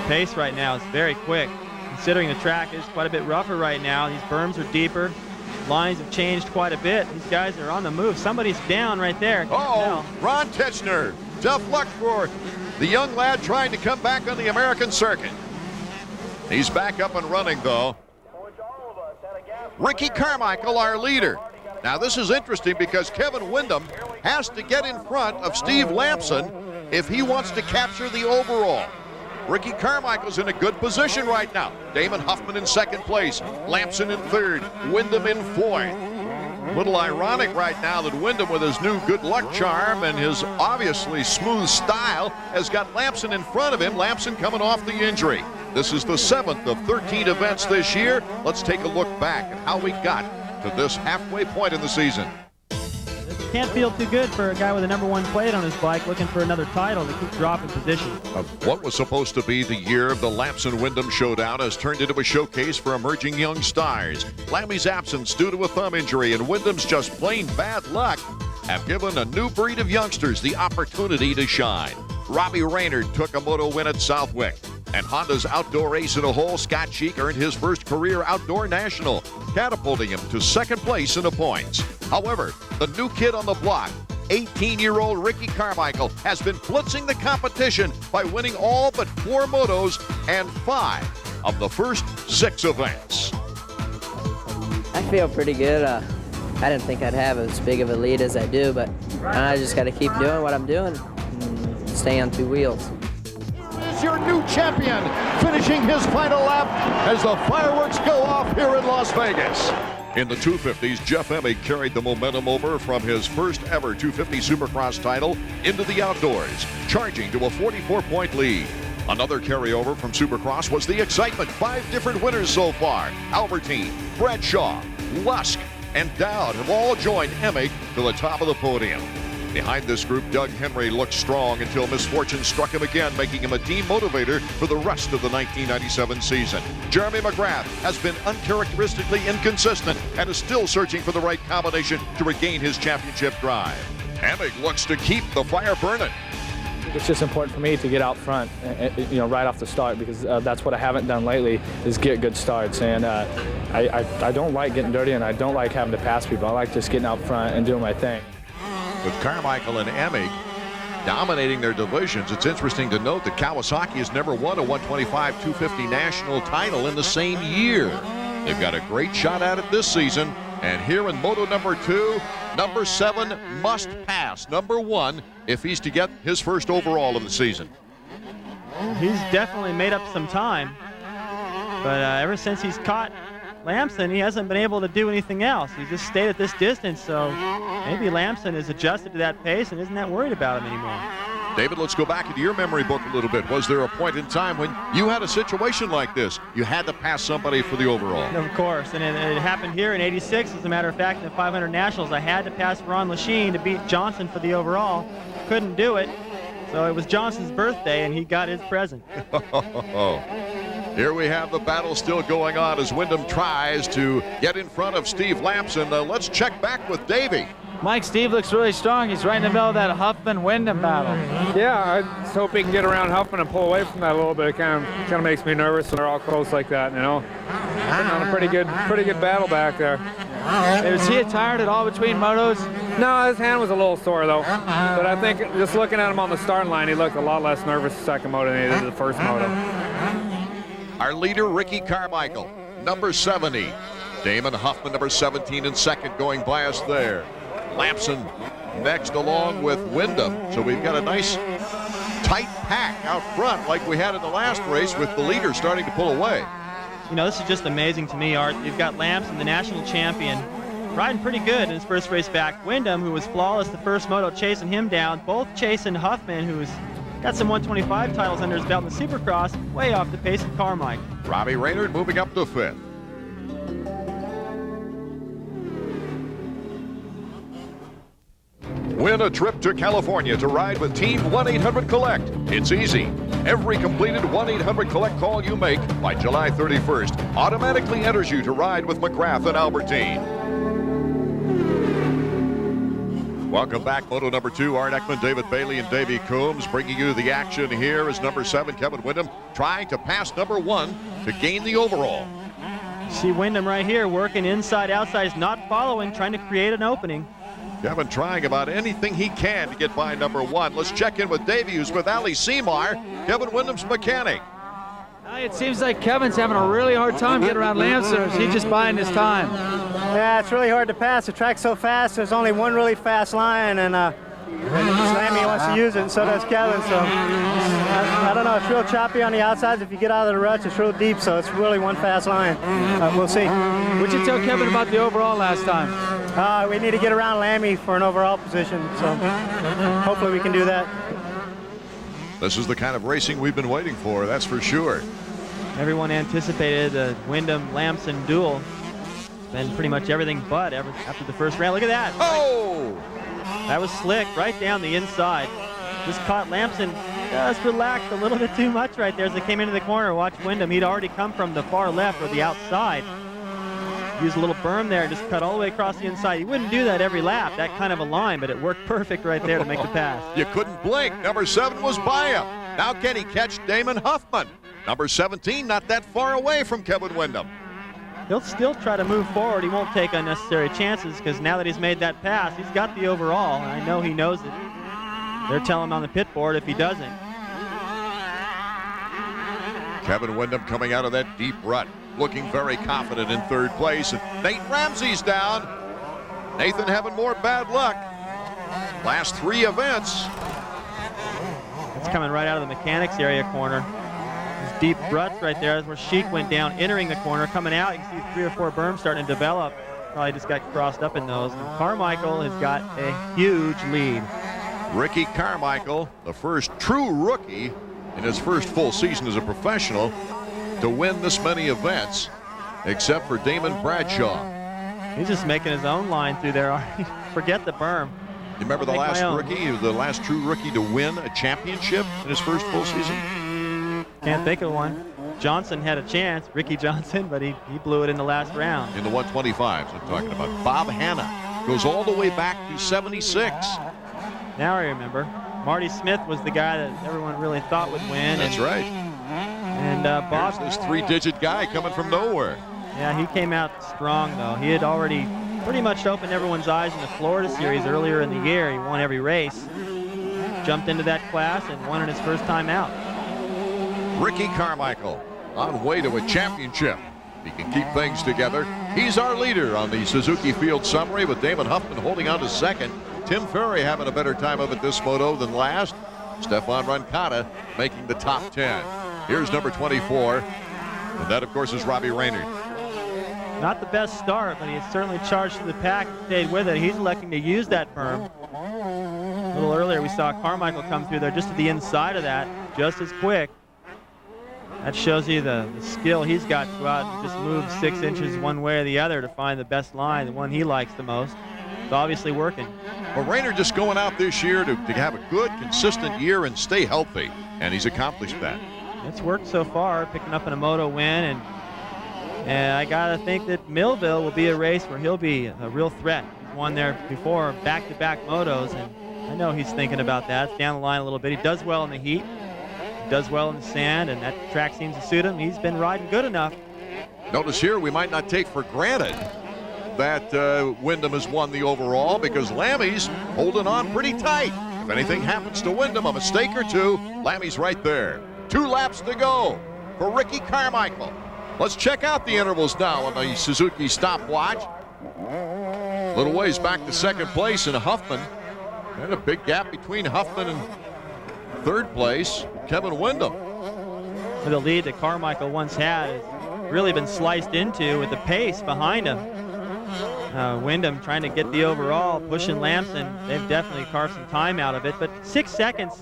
Pace right now is very quick, considering the track is quite a bit rougher right now. These berms are deeper. Lines have changed quite a bit. These guys are on the move. Somebody's down right there. Oh, Ron Titchener. Tough luck for the young lad trying to come back on the American circuit. He's back up and running, though. Ricky Carmichael, our leader. Now, this is interesting because Kevin Wyndham has to get in front of Steve Lamson if he wants to capture the overall. Ricky Carmichael's in a good position right now. Damon Huffman in second place, Lamson in third, Wyndham in fourth. Little ironic right now that Wyndham, with his new good luck charm and his obviously smooth style, has got Lamson in front of him. Lamson coming off the injury. This is the 7th of 13 events this year. Let's take a look back at how we got to this halfway point in the season. Can't feel too good for a guy with a #1 plate on his bike looking for another title to keep dropping position. What was supposed to be the year of the Lamson-Wyndham showdown has turned into a showcase for emerging young stars. Lammy's absence due to a thumb injury and Wyndham's just plain bad luck have given a new breed of youngsters the opportunity to shine. Robbie Reynard took a moto win at Southwick. And Honda's outdoor ace in a hole, Scott Cheek, earned his first career outdoor national, catapulting him to second place in the points. However, the new kid on the block, 18-year-old Ricky Carmichael, has been blitzing the competition by winning all but 4 motos and 5 of the first 6 events. I feel pretty good. I didn't think I'd have as big of a lead as I do, but I just got to keep doing what I'm doing and stay on 2 wheels. Your new champion, finishing his final lap as the fireworks go off here in Las Vegas. In the 250's, Jeff EMIG carried the momentum over from his first ever 250 Supercross title into the outdoors, charging to a 44-point lead. Another carryover from Supercross was the excitement. 5 different winners so far. Albertine, Bradshaw, Lusk, and Dowd have all joined EMIG to the top of the podium. Behind this group, Doug Henry looked strong until misfortune struck him again, making him a team motivator for the rest of the 1997 season. Jeremy McGrath has been uncharacteristically inconsistent and is still searching for the right combination to regain his championship drive. EMIG looks to keep the fire burning. It's just important for me to get out front, right off the start, because that's what I haven't done lately, is get good starts. And I don't like getting dirty, and I don't like having to pass people. I like just getting out front and doing my thing. With Carmichael and EMIG dominating their divisions, it's interesting to note that Kawasaki has never won a 125 250 national title in the same year. They've got a great shot at it this season, and here in Moto number 2, number 7 must pass number 1 if he's to get his first overall of the season. He's definitely made up some time, but ever since he's caught Lamson, he hasn't been able to do anything else. He's just stayed at this distance, so maybe Lamson has adjusted to that pace and isn't that worried about him anymore. David, let's go back into your memory book a little bit. Was there a point in time when you had a situation like this? You had to pass somebody for the overall. Of course, and it happened here in '86. As a matter of fact, in the 500 Nationals, I had to pass Ron Lachine to beat Johnson for the overall. Couldn't do it, so it was Johnson's birthday, and he got his present. Here we have the battle still going on as Wyndham tries to get in front of Steve Lamson. Let's check back with Davey. Mike, Steve looks really strong. He's right in the middle of that Huffman-Wyndham battle. Yeah, I just hope he can get around Huffman and pull away from that a little bit. It kind of makes me nervous when they're all close like that, putting on a pretty good battle back there. Was he tired at all between motos? No, his hand was a little sore though. But I think just looking at him on the starting line, he looked a lot less nervous the second moto than he did the first moto. Our leader, Ricky Carmichael, number 70. Damon Huffman, number 17 in second, going by us there. Lamson next along with Wyndham. So we've got a nice tight pack out front like we had in the last race with the leader starting to pull away. You know, this is just amazing to me, Art. You've got Lamson, the national champion, riding pretty good in his first race back. Wyndham, who was flawless the first moto, chasing him down. Both chasing Huffman, who's got some 125 titles under his belt in the Supercross, way off the pace of Carmichael. Robbie Reynard moving up to 5th. Win a trip to California to ride with Team 1-800-COLLECT. It's easy. Every completed 1-800-COLLECT call you make by July 31st automatically enters you to ride with McGrath and Albertine. Welcome back, Moto number 2. Art Ekman, David Bailey, and Davey Coombs bringing you the action here as number 7, Kevin Wyndham, trying to pass number 1 to gain the overall. See Wyndham right here working inside, outside. He's not following, trying to create an opening. Kevin trying about anything he can to get by number 1. Let's check in with Davey, who's with Ali Seymour, Kevin Wyndham's mechanic. It seems like Kevin's having a really hard time getting around Lamson. He's just buying his time. Yeah, it's really hard to pass. The track's so fast. There's only one really fast line, and Slammy wants to use it, and so does Kevin. So I don't know. It's real choppy on the outsides. If you get out of the ruts, it's real deep, so it's really one fast line. We'll see. What'd you tell Kevin about the overall last time? We need to get around Lammy for an overall position, so hopefully we can do that. This is the kind of racing we've been waiting for, that's for sure. Everyone anticipated the Wyndham-Lamson duel. Been pretty much everything but after the first round. Look at that. Oh! That was slick, right down the inside. Just caught Lamson just relaxed a little bit too much right there as they came into the corner. Watch Wyndham. He'd already come from the far left or the outside. Used a little berm there, just cut all the way across the inside. He wouldn't do that every lap, that kind of a line, but it worked perfect right there to make the pass. You couldn't blink. Number 7 was by him. Now can he catch Damon Huffman? Number 17 not that far away from Kevin Wyndham. He'll still try to move forward. He won't take unnecessary chances because now that he's made that pass, he's got the overall, and I know he knows it. They're telling him on the pit board if he doesn't. Kevin Wyndham coming out of that deep rut, looking very confident in 3rd place. And Nate Ramsey's down. Nathan having more bad luck. Last 3 events. It's coming right out of the mechanics area corner. These deep ruts right there. That's where Sheik went down, entering the corner. Coming out, you can see 3 or 4 berms starting to develop. Probably just got crossed up in those. And Carmichael has got a huge lead. Ricky Carmichael, the first true rookie in his first full season as a professional to win this many events, except for Damon Bradshaw. He's just making his own line through there. Forget the berm. You remember the last rookie, the last true rookie to win a championship in his first full season? Can't think of one. Johnson had a chance, Ricky Johnson, but he blew it in the last round. In the 125's, I'm talking about. Bob Hanna goes all the way back to 76. Now I remember. Marty Smith was the guy that everyone really thought would win. That's right. And Bob, here's this 3-digit guy coming from nowhere. Yeah, he came out strong though. He had already pretty much opened everyone's eyes in the Florida Series earlier in the year. He won every race. Jumped into that class and won it his first time out. Ricky Carmichael on way to a championship. He can keep things together. He's our leader on the Suzuki Field Summary with Damon Huffman holding on to 2nd. Tim Ferry having a better time of it this moto than last. Stefan Roncada making the top 10. Here's number 24. And that, of course, is Robbie Reynard. Not the best start, but he certainly charged to the pack, stayed with it. He's electing to use that berm. A little earlier, we saw Carmichael come through there just to the inside of that, just as quick. That shows you the skill he's got to go out and just move 6 inches one way or the other to find the best line, the one he likes the most. It's obviously working. Well, Reynard just going out this year to have a good, consistent year and stay healthy, and he's accomplished that. It's worked so far, picking up in a moto win, and I gotta think that Millville will be a race where he'll be a real threat. He's won there before, back-to-back motos, and I know he's thinking about that. It's down the line a little bit. He does well in the heat, he does well in the sand, and that track seems to suit him. He's been riding good enough. Notice here we might not take for granted that Wyndham has won the overall, because Lammy's holding on pretty tight. If anything happens to Wyndham, a mistake or two, Lammy's right there. 2 laps to go for Ricky Carmichael. Let's check out the intervals now on the Suzuki stopwatch. Little ways back to second place in Huffman. And a big gap between Huffman and third place, Kevin Wyndham. The lead that Carmichael once had has really been sliced into with the pace behind him. Wyndham trying to get the overall, pushing Lamson. They've definitely carved some time out of it, but 6 seconds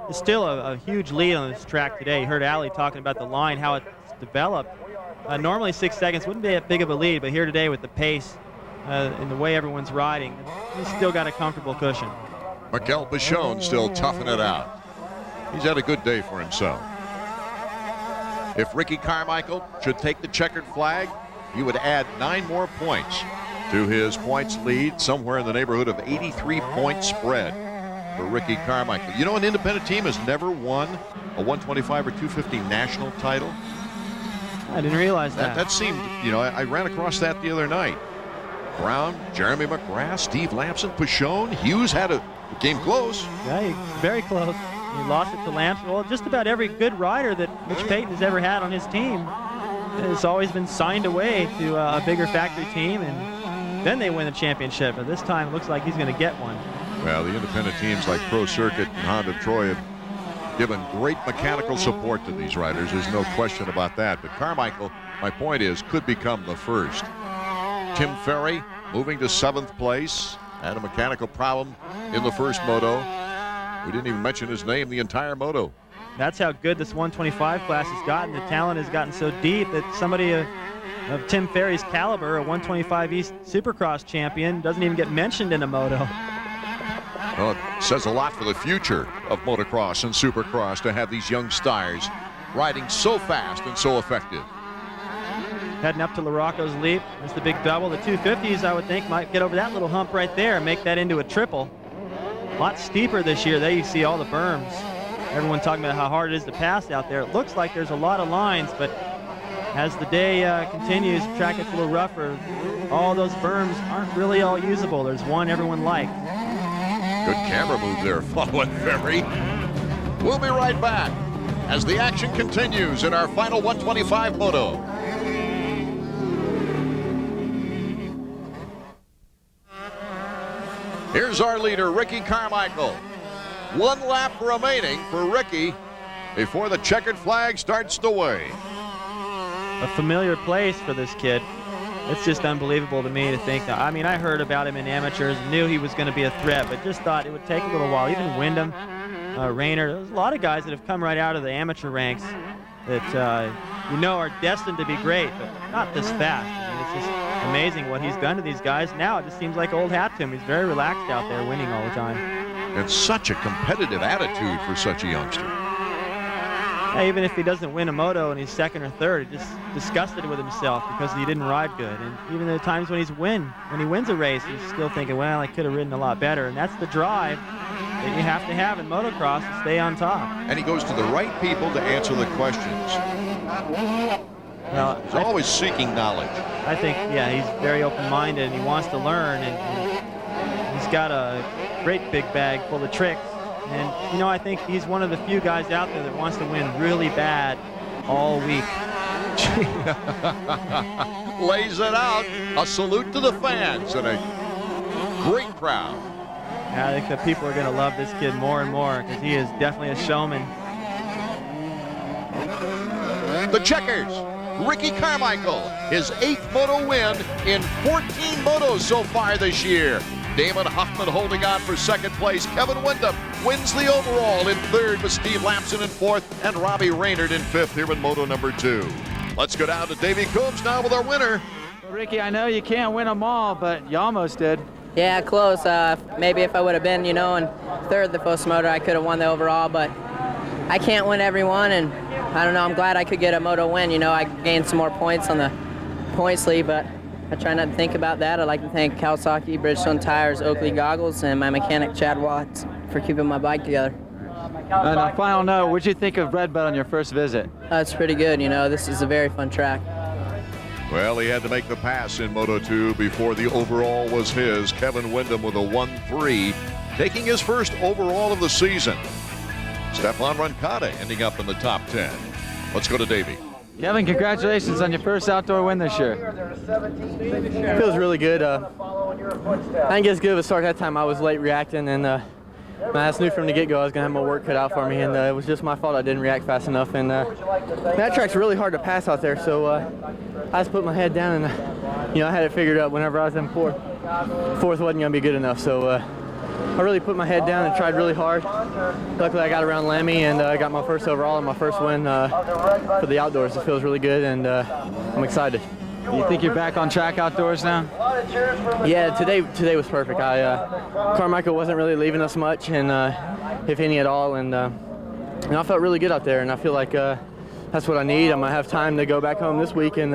is still a huge lead on this track today. You heard Ali talking about the line, how it's developed. Normally 6 seconds wouldn't be that big of a lead, but here today with the pace and the way everyone's riding, he's still got a comfortable cushion. Mikel Bichon still toughing it out. He's had a good day for himself. If Ricky Carmichael should take the checkered flag, he would add 9 more points to his points lead, somewhere in the neighborhood of 83-point spread for Ricky Carmichael. You know, an independent team has never won a 125 or 250 national title. I didn't realize that. That seemed, you know, I ran across that the other night. Brown, Jeremy McGrath, Steve Lamson, Pichon, Hughes came close. Yeah, very close. He lost it to Lamson. Well, just about every good rider that Mitch Payton has ever had on his team has always been signed away to a bigger factory team, and then they win the championship. But this time it looks like he's going to get one. Well, the independent teams like Pro Circuit and Honda Troy have given great mechanical support to these riders. There's no question about that. But Carmichael, my point is, could become the first. Tim Ferry moving to 7th place. Had a mechanical problem in the first moto. We didn't even mention his name the entire moto. That's how good this 125 class has gotten. The talent has gotten so deep that somebody of Tim Ferry's caliber, a 125's Supercross champion, doesn't even get mentioned in a moto. Well, it says a lot for the future of motocross and supercross to have these young stars riding so fast and so effective. Heading up to LaRocco's Leap. There's the big double. The 250's, I would think, might get over that little hump right there and make that into a triple. A lot steeper this year. There you see all the berms. Everyone talking about how hard it is to pass out there. It looks like there's a lot of lines, but as the day continues, the track gets a little rougher. All those berms aren't really all usable. There's one everyone likes. Good camera move there, following Ferry. We'll be right back as the action continues in our final 125 moto. Here's our leader, Ricky Carmichael. 1 lap remaining for Ricky before the checkered flag starts to wave. A familiar place for this kid. It's just unbelievable to me to think that. I mean, I heard about him in amateurs, knew he was going to be a threat, but just thought it would take a little while. Even Wyndham, Reynard, there's a lot of guys that have come right out of the amateur ranks that you know are destined to be great, but not this fast. I mean, it's just amazing what he's done to these guys. Now it just seems like old hat to him. He's very relaxed out there, winning all the time. And such a competitive attitude for such a youngster. Yeah, even if he doesn't win a moto and he's second or third, he's just disgusted with himself because he didn't ride good. And even the times when he wins a race, he's still thinking, well, I could have ridden a lot better. And that's the drive that you have to have in motocross to stay on top. And he goes to the right people to answer the questions. Well, he's always seeking knowledge. I think, yeah, he's very open-minded and he wants to learn, and he's got a great big bag full of tricks. And, you know, I think he's one of the few guys out there that wants to win really bad all week. Lays it out. A salute to the fans and a great crowd. I think the people are going to love this kid more and more because he is definitely a showman. The checkers. Ricky Carmichael, his 8th moto win in 14 motos so far this year. Damon Huffman holding on for 2nd place. Kevin Wyndham wins the overall in 3rd with Steve Lamson in 4th and Robbie Reynard in 5th here in moto number 2. Let's go down to Davey Coombs now with our winner. Well, Ricky, I know you can't win them all, but you almost did. Yeah, close. Maybe if I would have been, you know, in 3rd the first moto, I could have won the overall, but I can't win every one, and I don't know, I'm glad I could get a moto win. You know, I gained some more points on the points lead, but I try not to think about that. I'd like to thank Kawasaki, Bridgestone Tires, Oakley Goggles, and my mechanic, Chad Watts, for keeping my bike together. On a final note, what did you think of Red Bud on your first visit? It's pretty good, you know. This is a very fun track. Well, he had to make the pass in Moto2 before the overall was his. Kevin Windham with a 1-3, taking his first overall of the season. Stefan Roncada ending up in the top 10. Let's go to Davey. Kevin, congratulations on your first outdoor win this year. It feels really good. I didn't get as good of a start that time. I was late reacting, and I just knew from the get-go I was going to have my work cut out for me, and it was just my fault I didn't react fast enough. And that track's really hard to pass out there, so I just put my head down, and I had it figured out whenever I was in fourth. Fourth wasn't going to be good enough, so I really put my head down and tried really hard. Luckily, I got around Lammy, and I got my first overall and my first win for the outdoors. It feels really good, and I'm excited. Do you think you're back on track outdoors now? Yeah, today was perfect. Carmichael wasn't really leaving us much, and if any at all, and I felt really good out there, and I feel like that's what I need. I'm gonna have time to go back home this week and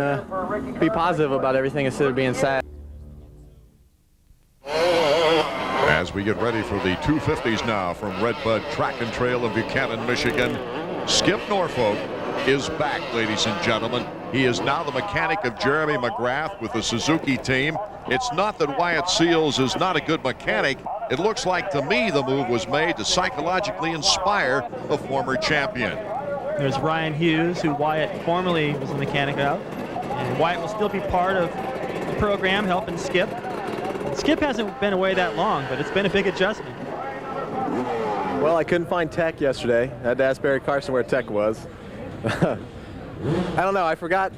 be positive about everything instead of being sad. As we get ready for the 250's now from Redbud Track and Trail in Buchanan, Michigan, Skip Norfolk is back, ladies and gentlemen. He is now the mechanic of Jeremy McGrath with the Suzuki team. It's not that Wyatt Seals is not a good mechanic. It looks like to me the move was made to psychologically inspire a former champion. There's Ryan Hughes, who Wyatt formerly was a mechanic of. And Wyatt will still be part of the program, helping Skip. Skip hasn't been away that long, but it's been a big adjustment. Well, I couldn't find Tech yesterday. I had to ask Barry Carson where Tech was. I don't know. I forgot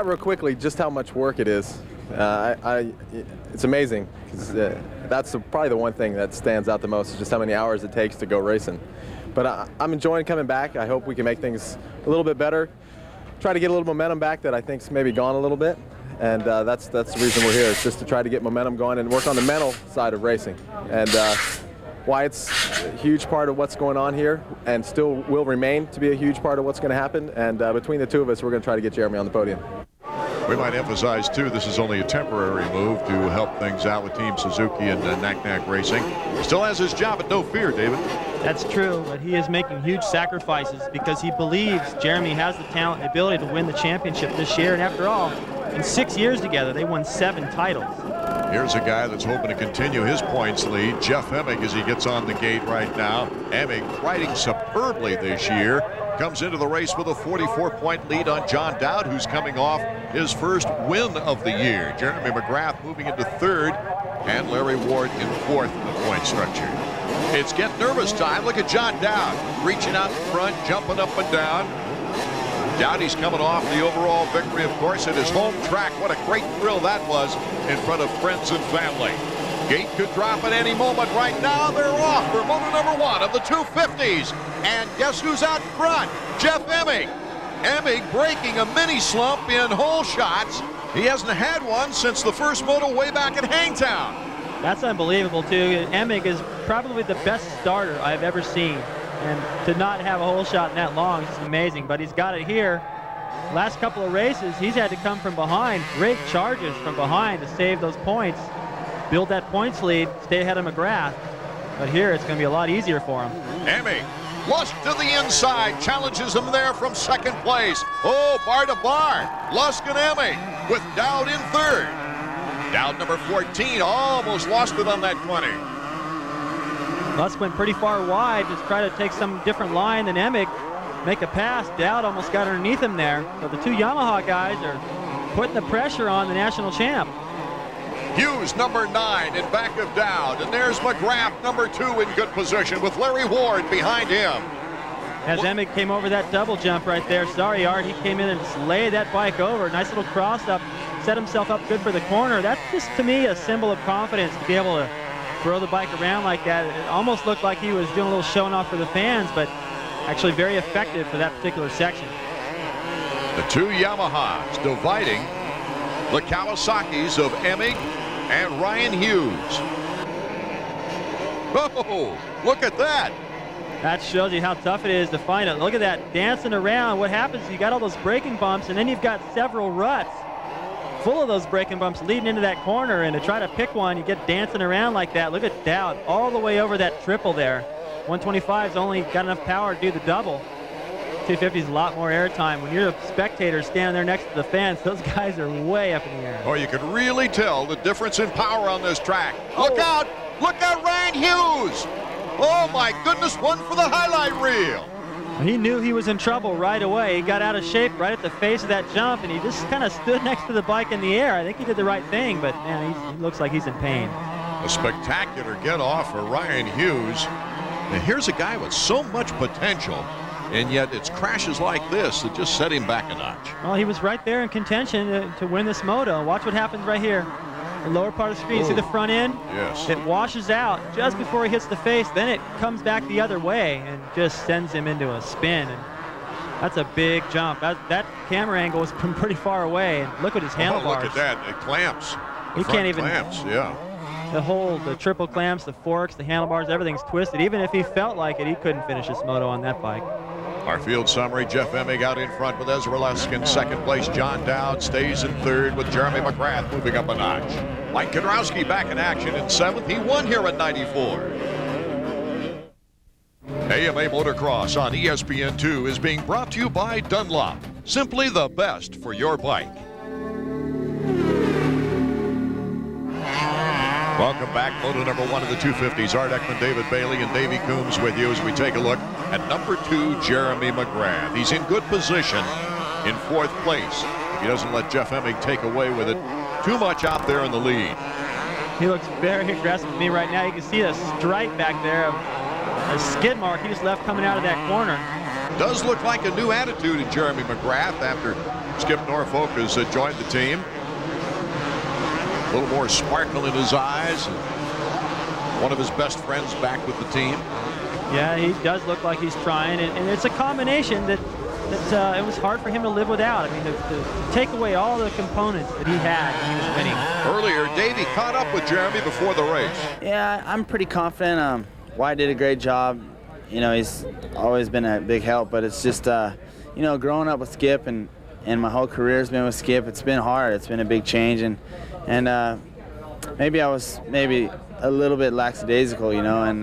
real quickly just how much work it is. It's amazing. That's probably the one thing that stands out the most, is just how many hours it takes to go racing. But I'm enjoying coming back. I hope we can make things a little bit better. Try to get a little momentum back that I think's maybe gone a little bit. And that's the reason we're here, is just to try to get momentum going and work on the mental side of racing. And Wyatt's a huge part of what's going on here, and still will remain to be a huge part of what's going to happen. And between the two of us, we're going to try to get Jeremy on the podium. We might emphasize, too, this is only a temporary move to help things out with Team Suzuki and Knack Racing. Still has his job at no fear, David. That's true, but he is making huge sacrifices because he believes Jeremy has the talent and ability to win the championship this year. And after all, in 6 years together, they won 7 titles. Here's a guy that's hoping to continue his points lead, Jeff Emig, as he gets on the gate right now. Emig riding superbly this year. Comes into the race with a 44-point lead on John Dowd, who's coming off his first win of the year. Jeremy McGrath moving into 3rd, and Larry Ward in 4th in the point structure. It's get nervous time. Look at John Dowd reaching out in front, jumping up and down. Dowdy's coming off the overall victory, of course, at his home track. What a great thrill that was in front of friends and family. Gate could drop at any moment. Right now, they're off for moto number 1 of the 250's. And guess who's out front? Jeff Emig. Emig breaking a mini slump in hole shots. He hasn't had one since the first moto way back at Hangtown. That's unbelievable, too. Emig is probably the best starter I've ever seen. And to not have a hole shot in that long is amazing, but he's got it here. Last couple of races, he's had to come from behind, great charges from behind to save those points, build that points lead, stay ahead of McGrath. But here it's going to be a lot easier for him. Emig, Lusk to the inside, challenges him there from 2nd place. Oh, bar to bar, Lusk and Emig with Dowd in 3rd. Dowd number 14 almost lost it on that 20. Lusk went pretty far wide to try to take some different line than Emig. Make a pass. Dowd almost got underneath him there. So the 2 Yamaha guys are putting the pressure on the national champ. Hughes, number 9, in back of Dowd. And there's McGrath, number 2, in good position with Larry Ward behind him. As Emig came over that double jump right there, sorry, Art, he came in and just laid that bike over. Nice little cross up, set himself up good for the corner. That's just, to me, a symbol of confidence to be able to throw the bike around like that. It almost looked like he was doing a little showing off for the fans, but actually very effective for that particular section. The 2 Yamahas dividing the Kawasaki's of Emig and Ryan Hughes. Oh, look at that. That shows you how tough it is to find it. Look at that, dancing around. What happens, you got all those braking bumps, and then you've got several ruts full of those braking bumps leading into that corner, and to try to pick one, you get dancing around like that. Look at Dowd all the way over that triple there. 125's only got enough power to do the double. 250's a lot more airtime. When you're a spectator standing there next to the fence, those guys are way up in the air. Oh, you can really tell the difference in power on this track. Look out! Look out, Ryan Hughes! Oh my goodness, one for the highlight reel. He knew he was in trouble right away. He got out of shape right at the face of that jump, and he just kind of stood next to the bike in the air. I think he did the right thing, but man, he looks like he's in pain. A spectacular get off for Ryan Hughes. And here's a guy with so much potential, and yet it's crashes like this that just set him back a notch. Well, he was right there in contention to win this moto. Watch what happens right here. The lower part of the screen, see the front end? Yes. It washes out just before he hits the face, then it comes back the other way and just sends him into a spin. And that's a big jump. That camera angle was from pretty far away. And look at his handlebars. Oh, look at that. It clamps. He can't even. Clamps, yeah. The triple clamps, the forks, the handlebars, everything's twisted. Even if he felt like it, he couldn't finish this moto on that bike. Our field summary, Jeff Emig out in front with Ezra Lesk in second place. John Dowd stays in third with Jeremy McGrath moving up a notch. Mike Kudrowski back in action in seventh. He won here at 94. AMA Motocross on ESPN2 is being brought to you by Dunlop. Simply the best for your bike. Welcome back. Moto number 1 of the 250s. Art Ekman, David Bailey, and Davey Coombs with you as we take a look at number 2, Jeremy McGrath. He's in good position in 4th place. If he doesn't let Jeff Emig take away with it too much out there in the lead. He looks very aggressive to me right now. You can see a stripe back there of a skid mark he just left coming out of that corner. Does look like a new attitude in Jeremy McGrath after Skip Norfolk has joined the team. A little more sparkle in his eyes. One of his best friends back with the team. Yeah, he does look like he's trying, and it's a combination that it was hard for him to live without. I mean, to take away all the components that he had when he was winning. Earlier, Davey caught up with Jeremy before the race. Yeah, I'm pretty confident. Wyatt did a great job. You know, he's always been a big help, but it's just, you know, growing up with Skip and my whole career's been with Skip, it's been hard. It's been a big change, and maybe I was a little bit lackadaisical, you know, and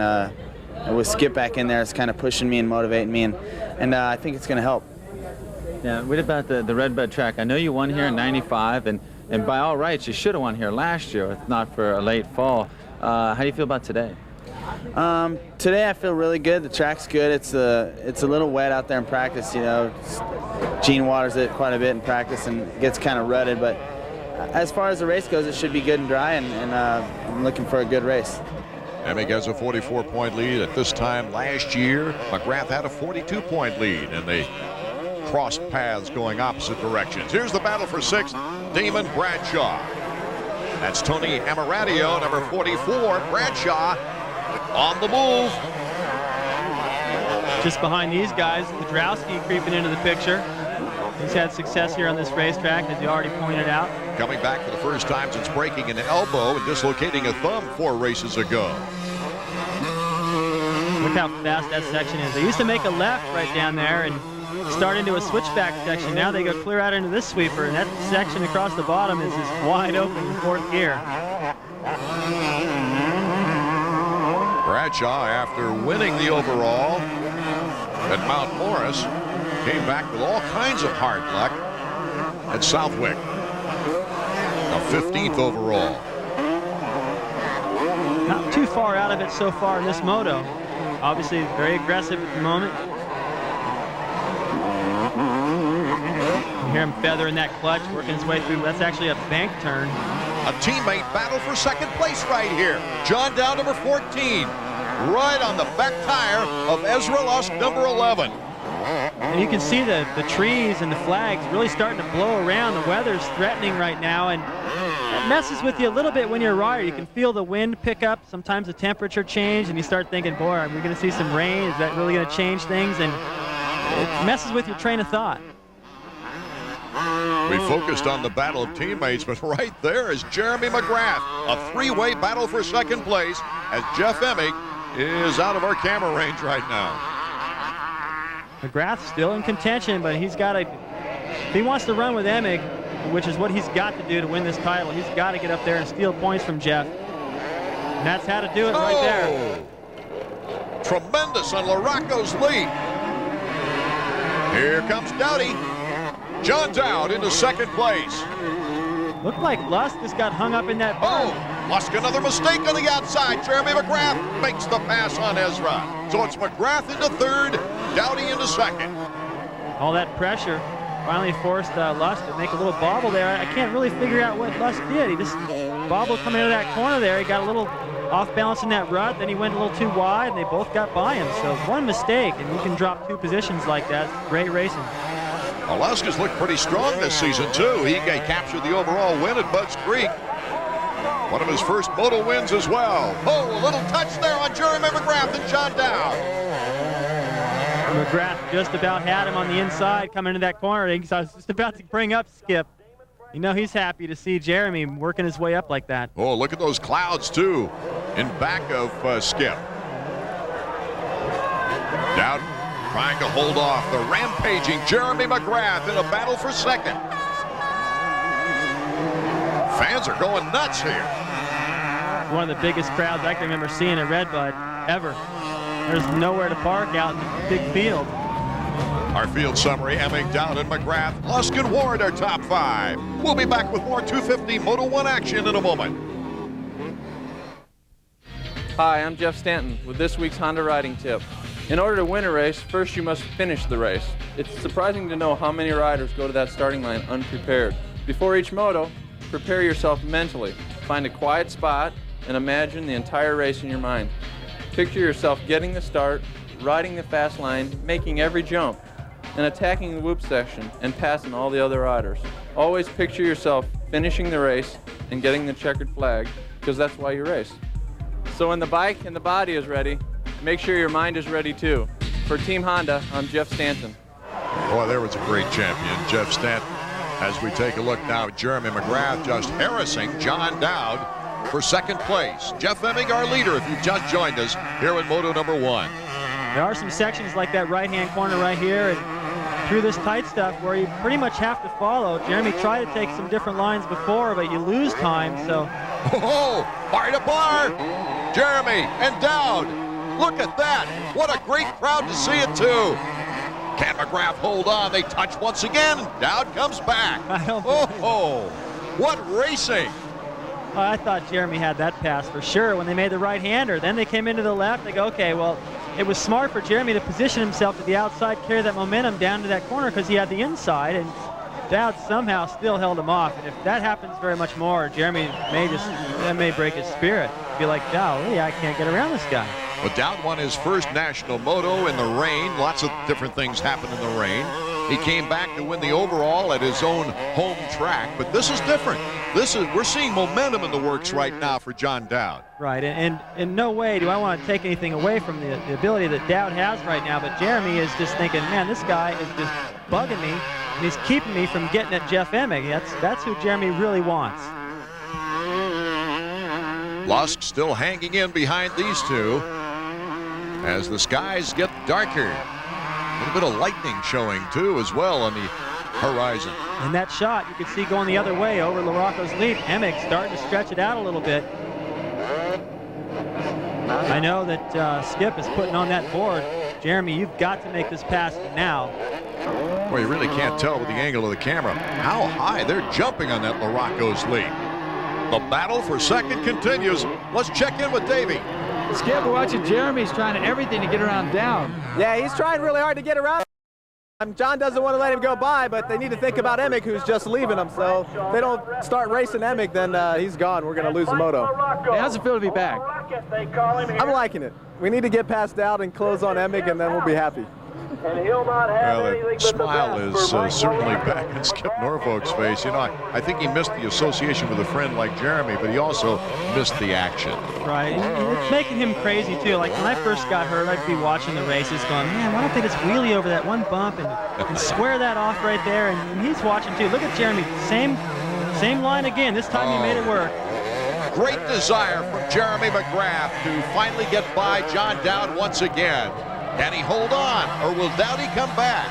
with Skip back in there, it's kind of pushing me and motivating me, and I think it's going to help. Yeah, what about the Redbud track? I know you won here in '95, and by all rights, you should have won here last year, if not for a late fall. How do you feel about today? Today I feel really good. The track's good. It's a little wet out there in practice, you know. Gene waters it quite a bit in practice and it gets kind of rutted, but as far as the race goes, it should be good and dry, and I'm looking for a good race. Emig has a 44-point lead. At this time last year, McGrath had a 42-point lead, and they crossed paths going opposite directions. Here's the battle for 6th, Damon Bradshaw. That's Tony Amaratio, number 44. Bradshaw on the move. Just behind these guys, Kudrowski creeping into the picture. He's had success here on this racetrack, as you already pointed out. Coming back for the first time since breaking an elbow and dislocating a thumb 4 races ago. Look how fast that section is. They used to make a left right down there and start into a switchback section. Now they go clear out into this sweeper, and that section across the bottom is just wide open in 4th gear. Bradshaw, after winning the overall at Mount Morris, came back with all kinds of hard luck at Southwick. A 15th overall. Not too far out of it so far in this moto. Obviously very aggressive at the moment. You hear him feathering that clutch, working his way through. That's actually a bank turn. A teammate battle for 2nd place right here. John Dow, number 14. Right on the back tire of Ezra Lusk, number 11. And you can see the trees and the flags really starting to blow around. The weather's threatening right now, and that messes with you a little bit when you're a rider. You can feel the wind pick up, sometimes the temperature change, and you start thinking, boy, are we going to see some rain? Is that really going to change things? And it messes with your train of thought. We focused on the battle of teammates, but right there is Jeremy McGrath. A 3-way battle for 2nd place as Jeff Emig is out of our camera range right now. McGrath's still in contention, but he's got to, if he wants to run with Emig, which is what he's got to do to win this title, he's got to get up there and steal points from Jeff. And that's how to do it right there. Tremendous on LaRocco's lead. Here comes Dowdy. John Dowd into second place. Looked like Lusk just got hung up in that berm. Lusk, another mistake on the outside. Jeremy McGrath makes the pass on Ezra. So it's McGrath into third, Dowdy into second. All that pressure finally forced Lusk to make a little bobble there. I can't really figure out what Lusk did. He just bobbled coming into that corner there. He got a little off balance in that rut, then he went a little too wide, and they both got by him. So one mistake, and you can drop 2 positions like that. Great racing. Alaska's looked pretty strong this season, too. He captured the overall win at Budds Creek. One of his first moto wins as well. Oh, a little touch there on Jeremy McGrath and John Dowd. McGrath just about had him on the inside coming into that corner. I was just about to bring up Skip. You know he's happy to see Jeremy working his way up like that. Oh, look at those clouds, too, in back of Skip. Dowd trying to hold off the rampaging Jeremy McGrath in a battle for second. Fans are going nuts here. One of the biggest crowds I can remember seeing at Redbud ever. There's nowhere to park out in the big field. Our field summary, EMIG, Dowd, and McGrath. Lusk and Ward are top 5. We'll be back with more 250 Moto 1 action in a moment. Hi, I'm Jeff Stanton with this week's Honda riding tip. In order to win a race, first you must finish the race. It's surprising to know how many riders go to that starting line unprepared. Before each moto, prepare yourself mentally. Find a quiet spot and imagine the entire race in your mind. Picture yourself getting the start, riding the fast line, making every jump, and attacking the whoop section and passing all the other riders. Always picture yourself finishing the race and getting the checkered flag, because that's why you race. So when the bike and the body is ready, make sure your mind is ready too. For Team Honda, I'm Jeff Stanton. Boy, there was a great champion, Jeff Stanton. As we take a look now at Jeremy McGrath just harassing John Dowd for second place. Jeff EMIG, our leader, if you've just joined us here in Moto number 1. There are some sections like that right-hand corner right here and through this tight stuff where you pretty much have to follow. Jeremy tried to take some different lines before, but you lose time, so. Oh, bar to bar, Jeremy and Dowd. Look at that. What a great crowd to see it, too. Can McGrath hold on? They touch once again. Dowd comes back. Oh, what racing. I thought Jeremy had that pass for sure when they made the right-hander. Then they came into the left. They go, okay, well, it was smart for Jeremy to position himself to the outside, carry that momentum down to that corner because he had the inside, and Dowd somehow still held him off. And if that happens very much more, Jeremy may break his spirit. Be like, golly, I can't get around this guy. Well, Dowd won his first national moto in the rain. Lots of different things happened in the rain. He came back to win the overall at his own home track, but this is different. We're seeing momentum in the works right now for John Dowd. Right, and in no way do I want to take anything away from the ability that Dowd has right now, but Jeremy is just thinking, man, this guy is just bugging me, and he's keeping me from getting at Jeff EMIG. That's who Jeremy really wants. Lusk still hanging in behind these two as the skies get darker. A little bit of lightning showing too as well on the horizon. And that shot you could see going the other way over Larocco's lead. EMIG starting to stretch it out a little bit. I know that Skip is putting on that board. Jeremy, you've got to make this pass now. Well, you really can't tell with the angle of the camera how high they're jumping on that Larocco's lead. The battle for second continues. Let's check in with Davey. Skip, we're watching Jeremy's trying everything to get around Dowd. Yeah, he's trying really hard to get around. John doesn't want to let him go by, but they need to think about EMIG, who's just leaving him. So if they don't start racing EMIG, then he's gone. We're going to lose the moto. Hey, how's it feel to be back? I'm liking it. We need to get past Dowd and close on EMIG, and then we'll be happy. Well, that smile is certainly back in Skip Norfolk's face. You know, I think he missed the association with a friend like Jeremy, but he also missed the action. Right, and it's making him crazy too. Like when I first got hurt, I'd be watching the races going, man, why don't they just wheelie over that one bump and square that off right there? And he's watching too. Look at Jeremy, same line again. This time he made it work. Great desire from Jeremy McGrath to finally get by John Dowd once again. Can he hold on, or will Dowdy come back?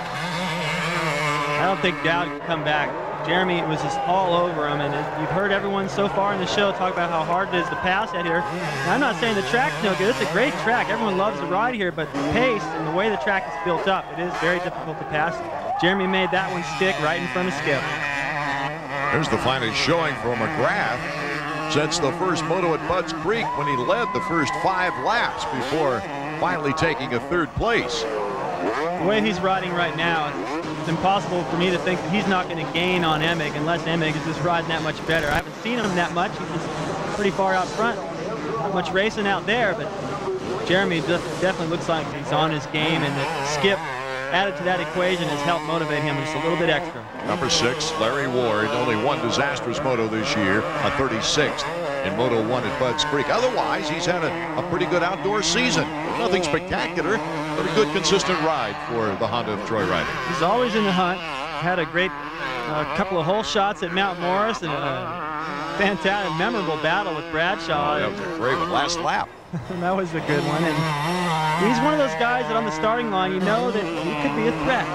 I don't think Dowd can come back. Jeremy was just all over him, and you've heard everyone so far in the show talk about how hard it is to pass out here. And I'm not saying the track's no good. It's a great track. Everyone loves to ride here, but the pace and the way the track is built up, it is very difficult to pass. Jeremy made that one stick right in front of Skip. Here's the finest showing from McGrath since the first moto at Budds Creek, when he led the first 5 laps before finally taking a 3rd place. The way he's riding right now, it's impossible for me to think that he's not going to gain on EMIG unless EMIG is just riding that much better. I haven't seen him that much. He's just pretty far out front. Not much racing out there, but Jeremy definitely looks like he's on his game, and that Skip added to that equation has helped motivate him just a little bit extra. Number 6, Larry Ward, only one disastrous moto this year, a 36th in Moto 1 at Budds Creek. Otherwise, he's had a pretty good outdoor season. Nothing spectacular, but a good, consistent ride for the Honda of Troy riders. He's always in the hunt. Had a great couple of hole shots at Mount Morris and a fantastic, memorable battle with Bradshaw. Oh, that was a great one, last lap. That was a good one. And he's one of those guys that on the starting line, you know that he could be a threat.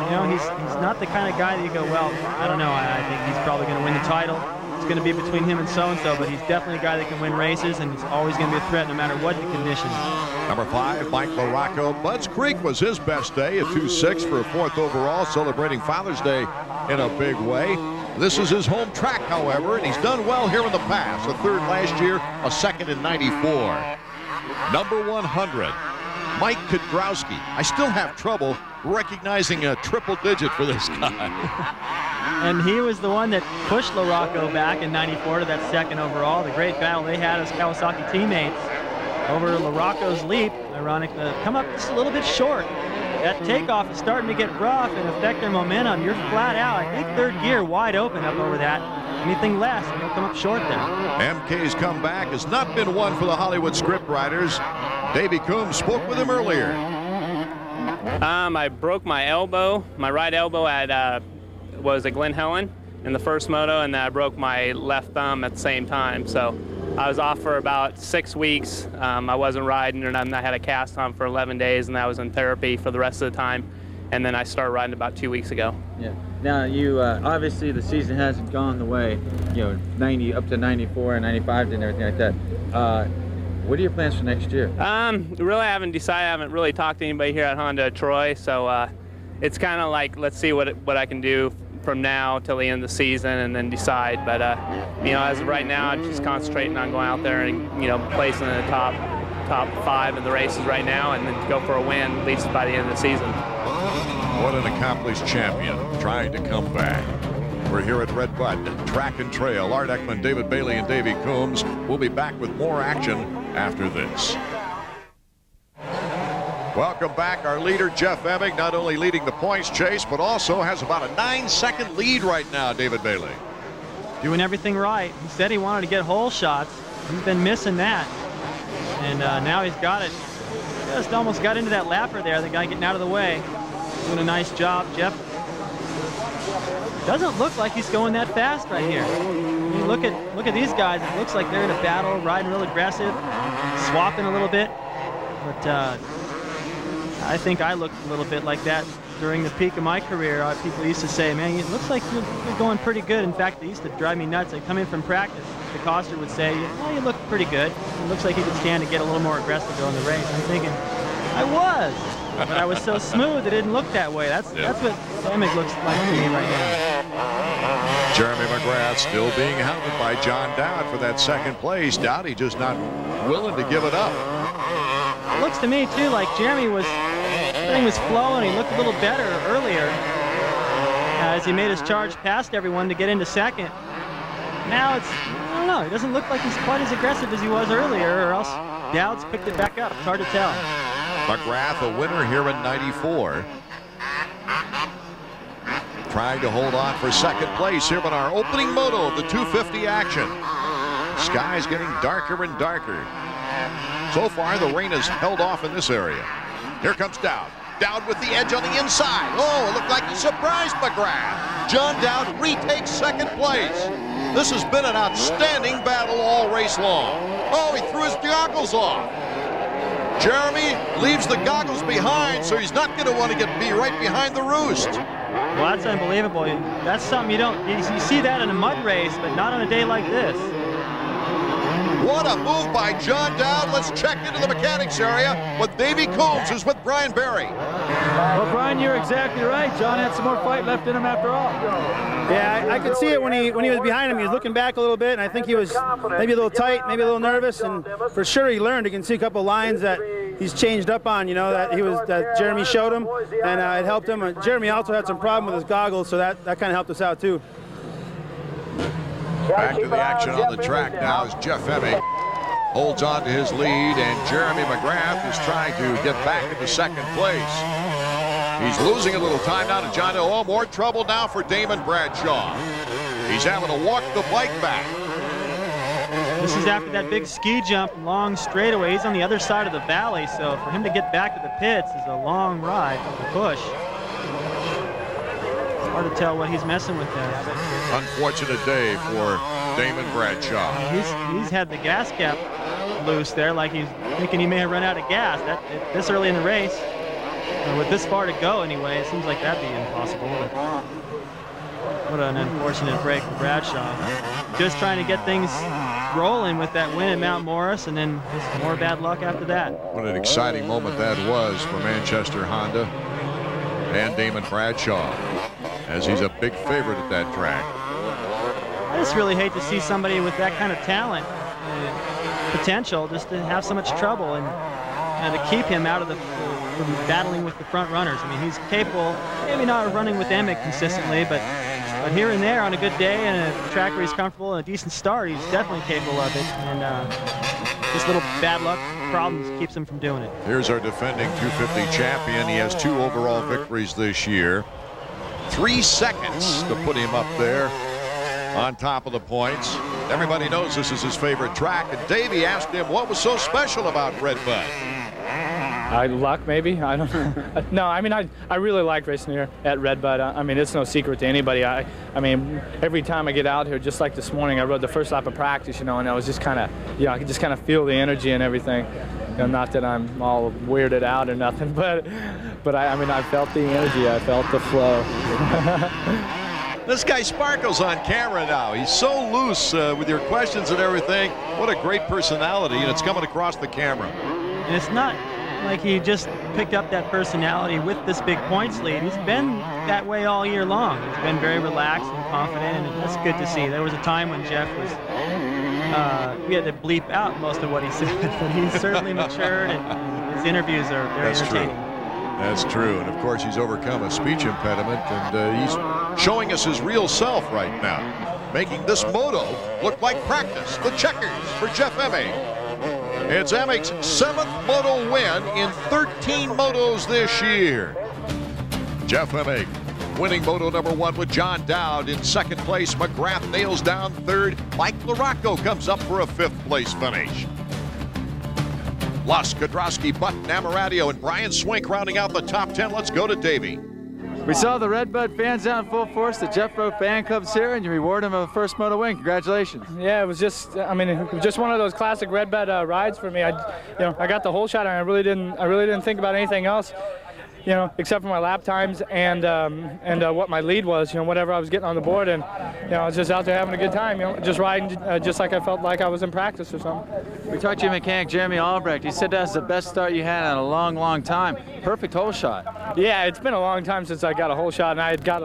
You know, he's not the kind of guy that you go, well, I don't know, I think he's probably going to win the title. It's going to be between him and so-and-so, but he's definitely a guy that can win races, and he's always going to be a threat no matter what the conditions. Number 5, Mike LaRocco. Budds Creek was his best day, a 2.6 for a 4th overall, celebrating Father's Day in a big way. This is his home track, however, and he's done well here in the past. A 3rd last year, a 2nd in 94. Number 100, Mike Kudrowski. I still have trouble recognizing a triple digit for this guy. And he was the one that pushed LaRocco back in 94 to that 2nd overall. The great battle they had as Kawasaki teammates over LaRocco's leap. Ironically, come up just a little bit short. That takeoff is starting to get rough and affect their momentum. You're flat out. I think 3rd gear wide open up over that. Anything less, and you'll come up short there. MK's comeback has not been one for the Hollywood script riders. Davey Coombs spoke with him earlier. I broke my elbow, my right elbow at was at Glen Helen in the first moto, and then I broke my left thumb at the same time. So I was off for about 6 weeks. I wasn't riding, and I had a cast on for 11 days, and I was in therapy for the rest of the time. And then I started riding about 2 weeks ago. Yeah. Now you obviously the season hasn't gone the way, you know, 90 up to 94 and 95 and everything like that. What are your plans for next year? Really, I haven't decided. I haven't really talked to anybody here at Honda Troy, so it's kind of like, let's see what I can do from now till the end of the season, and then decide. But you know, as of right now, I'm just concentrating on going out there and, you know, placing in the top 5 in the races right now, and then go for a win at least by the end of the season. What an accomplished champion trying to come back. We're here at Red Bud Track and Trail. Art Ekman, David Bailey, and Davey Coombs. We'll be back with more action after this. Welcome back. Our leader, Jeff EMIG, not only leading the points chase, but also has about a 9-second lead right now, David Bailey. Doing everything right. He said he wanted to get hole shots. He's been missing that. And now he's got it. Just almost got into that lapper there, the guy getting out of the way. Doing a nice job, Jeff. Doesn't look like he's going that fast right here. I mean, look at these guys. It looks like they're in a battle, riding real aggressive, swapping a little bit. But I think I looked a little bit like that during the peak of my career. People used to say, man, it looks like you're going pretty good. In fact, they used to drive me nuts. I'd come in from practice. The coster would say, well, you look pretty good. It looks like you could stand to get a little more aggressive during the race. I'm thinking, I was. But I was so smooth, it didn't look that way. That's what EMIG looks like to me right now. Jeremy McGrath still being hounded by John Dowd for that 2nd place. Dowdy just not willing to give it up. It looks to me, too, like Jeremy everything was flowing. He looked a little better earlier as he made his charge past everyone to get into 2nd. Now I don't know, he doesn't look like he's quite as aggressive as he was earlier, or else Dowd's picked it back up. It's hard to tell. McGrath, a winner here in 94. Trying to hold on for 2nd place here in our opening moto of the 250 action. Sky's getting darker and darker. So far, the rain has held off in this area. Here comes Dowd. Dowd with the edge on the inside. Oh, it looked like he surprised McGrath. John Dowd retakes 2nd place. This has been an outstanding battle all race long. Oh, he threw his goggles off. Jeremy leaves the goggles behind, so he's not going to want to be right behind the roost. Well, that's unbelievable. That's something you see that in a mud race, but not on a day like this. What a move by John Dowd. Let's check into the mechanics area with Davey Coombs, who's with Brian Barry. Well, Brian, you're exactly right. John had some more fight left in him after all. Yeah, I could see it when he was behind him. He was looking back a little bit, and I think he was maybe a little tight, maybe a little nervous, and for sure he learned. You can see a couple lines that he's changed up on, that Jeremy showed him, and it helped him. Jeremy also had some problem with his goggles, so that kind of helped us out too. Back to the action on the track now as Jeff EMIG holds on to his lead, and Jeremy McGrath is trying to get back into second place. He's losing a little time now to John. Oh, more trouble now for Damon Bradshaw. He's having to walk the bike back. This is after that big ski jump, long straightaway. He's on the other side of the valley, so for him to get back to the pits is a long ride, a push. Hard to tell what he's messing with there. Unfortunate day for Damon Bradshaw. He's had the gas cap loose there, like he's thinking he may have run out of gas. This early in the race, with this far to go anyway, it seems like that'd be impossible. But what an unfortunate break for Bradshaw. Just trying to get things rolling with that win at Mount Morris, and then just more bad luck after that. What an exciting moment that was for Manchester Honda and Damon Bradshaw, as he's a big favorite at that track. I just really hate to see somebody with that kind of talent, potential, just to have so much trouble and to keep him out of from battling with the front runners. I mean, he's capable, maybe not of running with EMIG consistently, but here and there on a good day and a track where he's comfortable and a decent start, he's definitely capable of it. And just little bad luck problems keeps him from doing it. Here's our defending 250 champion. He has 2 overall victories this year. 3 seconds to put him up there on top of the points. Everybody knows this is his favorite track, and Davey asked him what was so special about Redbud. Luck, maybe. I don't know. No, I mean, I really like racing here at Redbud. I mean, it's no secret to anybody. I mean, every time I get out here, just like this morning, I rode the first lap of practice, and I was just kind of, I could just kind of feel the energy and everything. Not that I'm all weirded out or nothing, but I mean, I felt the energy. I felt the flow. This guy sparkles on camera now. He's so loose with your questions and everything. What a great personality, and it's coming across the camera. And it's not like he just picked up that personality with this big points lead. He's been that way all year long. He's been very relaxed and confident, and that's good to see. There was a time when Jeff was, we had to bleep out most of what he said, but he's certainly matured, and his interviews are very entertaining. That's true, and of course he's overcome a speech impediment, and he's showing us his real self right now, making this moto look like practice. The checkers for Jeff EMIG. It's EMIG's 7th moto win in 13 motos this year. Jeff EMIG winning moto number 1 with John Dowd in 2nd place. McGrath nails down 3rd. Mike LaRocco comes up for a 5th place finish. Lusk, Kodrowski, Button, Amaradio, and Brian Swink rounding out the top 10. Let's go to Davey. We saw the Redbud fans out in full force. The Jeff Rowe fan club's here, and you reward him with a first moto win. Congratulations. Yeah, it was just, I mean, it was just one of those classic Redbud rides for me. I got the whole shot, and I really didn't think about anything else, except for my lap times and what my lead was, whatever I was getting on the board, and I was just out there having a good time, just riding just like I felt like I was in practice or something. We talked to your mechanic, Jeremy Albrecht. He said that's the best start you had in a long, long time. Perfect hole shot. Yeah, it's been a long time since I got a hole shot, and I had got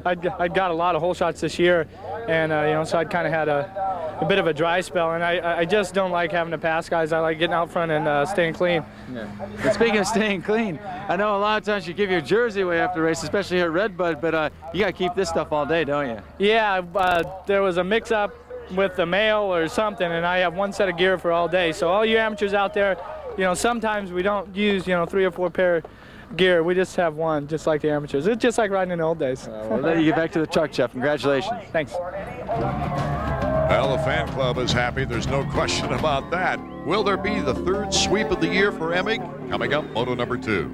I'd got a lot of hole shots this year, and so I'd kind of had a bit of a dry spell, and I just don't like having to pass guys. I like getting out front and staying clean. Yeah. And speaking of staying clean, I know a lot of times you give your jersey away after the race, especially here at Redbud, but you got to keep this stuff all day, don't you? Yeah, there was a mix-up with the mail or something, and I have one set of gear for all day. So all you amateurs out there, sometimes we don't use 3 or 4 pair gear. We just have one, just like the amateurs. It's just like riding in the old days. We'll let you get back to the truck, Jeff. Congratulations. Thanks. Well, the fan club is happy. There's no question about that. Will there be the 3rd sweep of the year for EMIG? Coming up, moto number 2.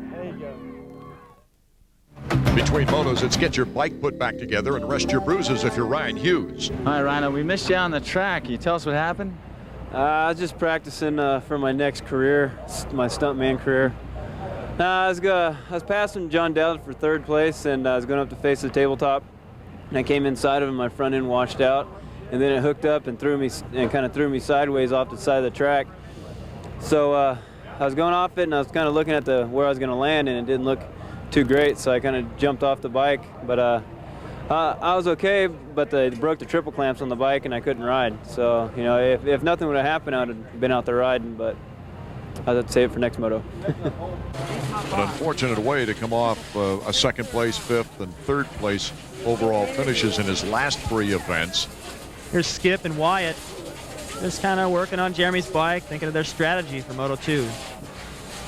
Between motos, it's get your bike put back together and rest your bruises if you're Ryan Hughes. All right, Ryan, we missed you on the track. Can you tell us what happened? Just practicing for my next career, my stuntman career. I was passing John Dowd for 3rd place, and I was going up to face the tabletop, and I came inside of him. My front end washed out, and then it hooked up and kind of threw me sideways off the side of the track. So I was going off it, and I was kind of looking at where I was going to land, and it didn't look too great. So I kind of jumped off the bike, but I was okay. But they broke the triple clamps on the bike, and I couldn't ride. So you know, if nothing would have happened, I would have been out there riding. But I'll have to save it for next moto. An unfortunate way to come off a 2nd place, 5th, and 3rd place overall finishes in his last 3 events. Here's Skip and Wyatt, just kind of working on Jeremy's bike, thinking of their strategy for Moto 2.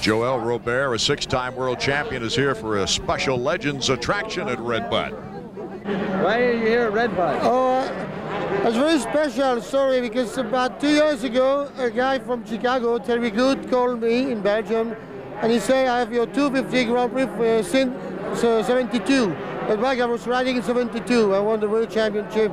Joel Robert, a 6-time world champion, is here for a special Legends attraction at Red Bud. Why are you here at Red Bud? Oh, it's very special story because about 2 years ago, a guy from Chicago, Terry Good, called me in Belgium, and he said, I have your 250 Grand Prix since 72. The bike I was riding in 72. I won the World Championship.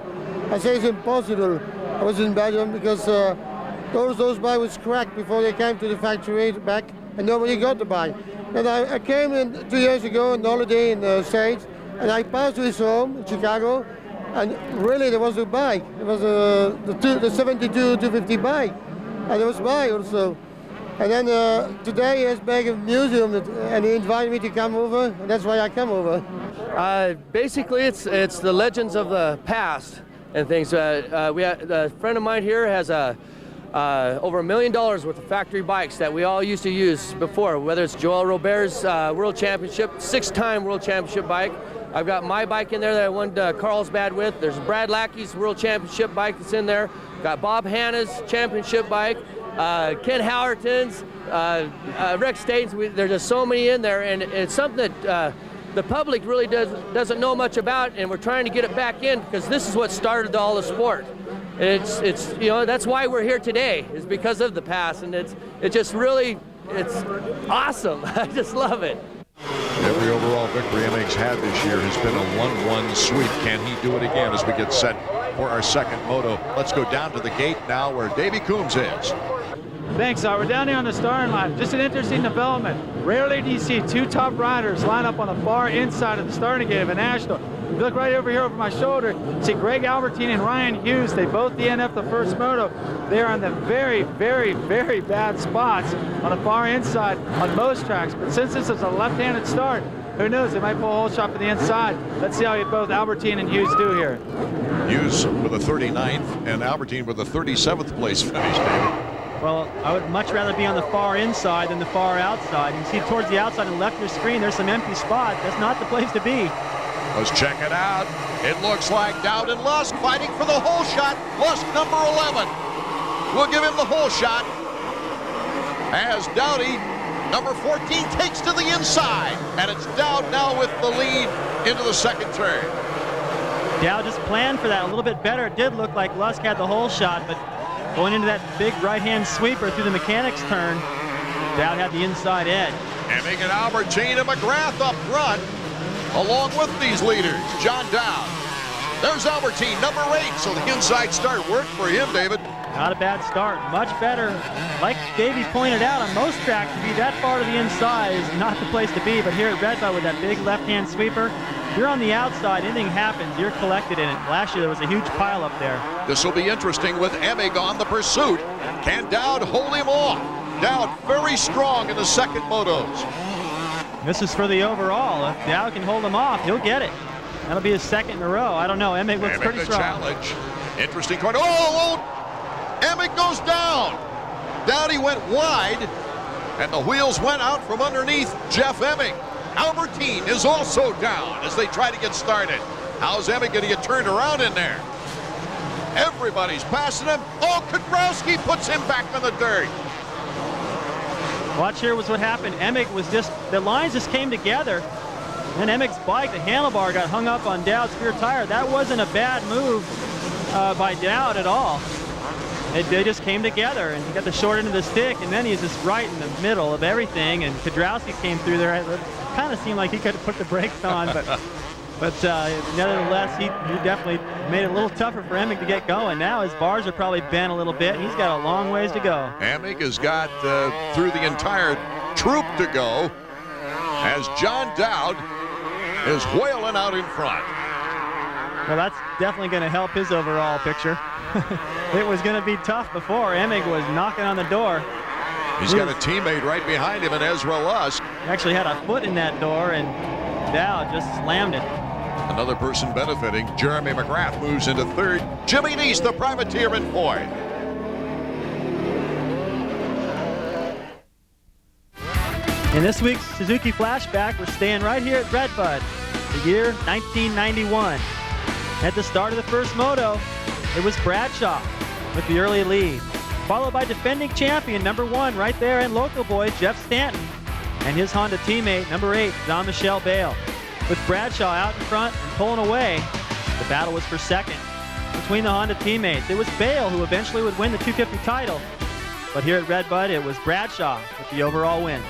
I say it's impossible. I was in Belgium because those bikes was cracked before they came to the factory back, and nobody got the bike. And I came in 2 years ago on holiday in the States, and I passed to his home in Chicago, and really there was a bike. It was the 72 250 bike, and it was mine also. And then today he has made a museum, and he invited me to come over, and that's why I come over. Basically, it's the legends of the past and things. A friend of mine here has over $1 million worth of factory bikes that we all used to use before, whether it's Joel Robert's World Championship, 6-time World Championship bike. I've got my bike in there that I won Carlsbad with. There's Brad Lackey's World Championship bike that's in there. Got Bob Hanna's championship bike, Ken Howerton's, Rex Staten's. There's just so many in there, and it's something that the public really doesn't know much about, and we're trying to get it back in because this is what started all the sport. It's you know, that's why we're here today, is because of the past, and it's awesome. I just love it. Every overall victory EMIG's had this year has been a 1-1 sweep. Can he do it again as we get set for our 2nd moto? Let's go down to the gate now where Davey Coombs is. Thanks, we're down here on the starting line. Just an interesting development. Rarely do you see 2 top riders line up on the far inside of the starting gate of a national. If you look right over here over my shoulder, you see Greg Albertine and Ryan Hughes. They both DNF the first moto. They're on the very, very, very bad spots on the far inside on most tracks. But since this is a left-handed start, who knows, they might pull a hole shot for the inside. Let's see how both Albertine and Hughes do here. Hughes with a 39th and Albertine with a 37th place finish, David. Well, I would much rather be on the far inside than the far outside. You can see towards the outside and left of your screen, there's some empty spots. That's not the place to be. Let's check it out. It looks like Dowd and Lusk fighting for the hole shot. Lusk number 11. We'll give him the hole shot as Dowdy, number 14, takes to the inside. And it's Dowd now with the lead into the 2nd turn. Dowd just planned for that a little bit better. It did look like Lusk had the hole shot, but going into that big right-hand sweeper through the mechanics turn, Dowd had the inside edge. EMIG and Albertine and McGrath up front, along with these leaders. John Dowd. There's Albertine, number 8. So the inside start worked for him, David. Not a bad start. Much better. Like Davey pointed out, on most tracks, to be that far to the inside is not the place to be. But here at Red Bud with that big left-hand sweeper, you're on the outside, anything happens, you're collected in it. Last year there was a huge pile up there. This will be interesting with EMIG on the pursuit. Can Dowd hold him off? Dowd very strong in the 2nd motos. This is for the overall. If Dowd can hold him off, he'll get it. That'll be his 2nd in a row. I don't know. EMIG looks pretty strong. Challenge. Interesting corner. Oh! EMIG goes down. Dowdy went wide, and the wheels went out from underneath Jeff EMIG. Albertine is also down as they try to get started. How's EMIG going to get turned around in there? Everybody's passing him. Oh, Kudrowski puts him back in the dirt. Watch here was what happened. EMIG was just, the lines just came together. Then EMIG's bike, the handlebar, got hung up on Dowd's rear tire. That wasn't a bad move by Dowd at all. They just came together, and he got the short end of the stick, and then he's just right in the middle of everything, and Kudrowski came through there. It kind of seemed like he could have put the brakes on, but But nevertheless, he definitely made it a little tougher for Emig to get going. Now his bars are probably bent a little bit. He's got a long ways to go. Emig has got through the entire troop to go as John Dowd is wailing out in front. Well, that's definitely going to help his overall picture. It was going to be tough before. Emig was knocking on the door. He's got a teammate right behind him in Ezra Lusk. He actually had a foot in that door, and Dowd just slammed it. Another person benefiting. Jeremy McGrath moves into third. Jimmy Neese, the privateer, in fourth. In this week's Suzuki Flashback, we're staying right here at Redbud, the year 1991. At the start of the first moto, it was Bradshaw with the early lead, followed by defending champion number 1 right there and local boy Jeff Stanton and his Honda teammate number 8, Jean-Michel Bale. With Bradshaw out in front and pulling away, the battle was for second between the Honda teammates. It was Bale who eventually would win the 250 title, but here at Redbud, it was Bradshaw with the overall win.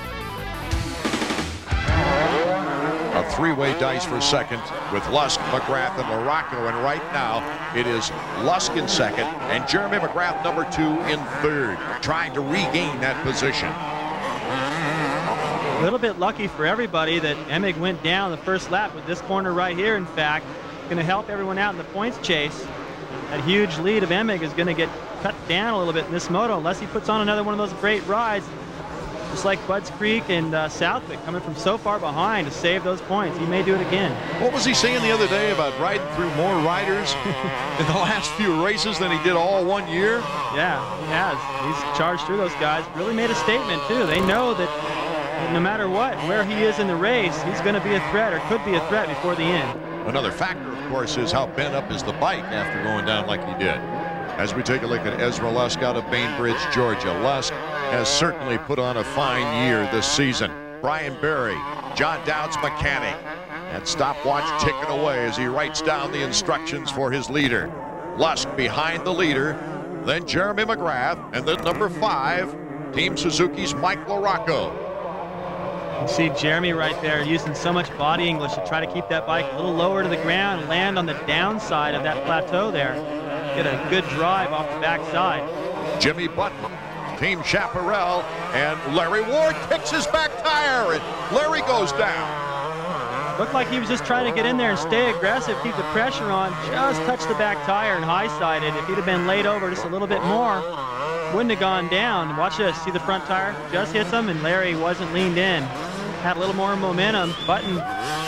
A three-way dice for second with Lusk, McGrath, and LaRocco, and right now it is Lusk in second and Jeremy McGrath number 2 in third, trying to regain that position. A little bit lucky for everybody that Emig went down the first lap with this corner right here. In fact, going to help everyone out in the points chase. That huge lead of Emig is going to get cut down a little bit in this moto unless he puts on another one of those great rides. Just like Budds Creek and Southwick coming from so far behind to save those points. He may do it again. What was he saying the other day about riding through more riders in the last few races than he did all one year? Yeah, he has. He's charged through those guys. Really made a statement, too. They know that no matter what, where he is in the race, he's going to be a threat or could be a threat before the end. Another factor, of course, is how bent up is the bike after going down like he did. As we take a look at Ezra Lusk out of Bainbridge, Georgia. Lusk has certainly put on a fine year this season. Brian Berry, John Dowd's mechanic. That stopwatch ticking away as he writes down the instructions for his leader. Lusk behind the leader, then Jeremy McGrath, and then number 5, Team Suzuki's Mike LaRocco. You see Jeremy right there using so much body English to try to keep that bike a little lower to the ground and land on the downside of that plateau there. Get a good drive off the backside. Jimmy Button, Team Chaparral, and Larry Ward kicks his back tire, and Larry goes down. Looked like he was just trying to get in there and stay aggressive, keep the pressure on, just touch the back tire and high-sided. If he'd have been laid over just a little bit more, wouldn't have gone down. Watch this, see the front tire? Just hits him, and Larry wasn't leaned in. Had a little more momentum. Button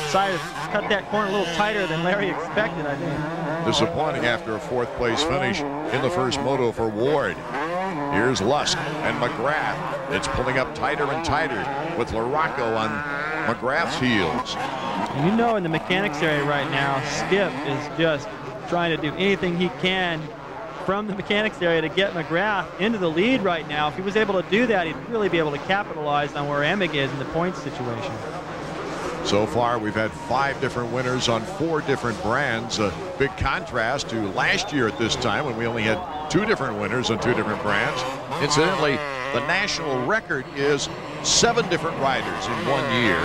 decided to cut that corner a little tighter than Larry expected, I think. Disappointing after a 4th place finish in the first moto for Ward. Here's Lusk and McGrath. It's pulling up tighter and tighter with LaRocco on McGrath's heels. You know, in the mechanics area right now, Skip is just trying to do anything he can from the mechanics area to get McGrath into the lead right now. If he was able to do that, he'd really be able to capitalize on where Emig is in the points situation. So far, we've had 5 different winners on 4 different brands. A big contrast to last year at this time when we only had 2 different winners on 2 different brands. Incidentally, the national record is 7 different riders in 1 year.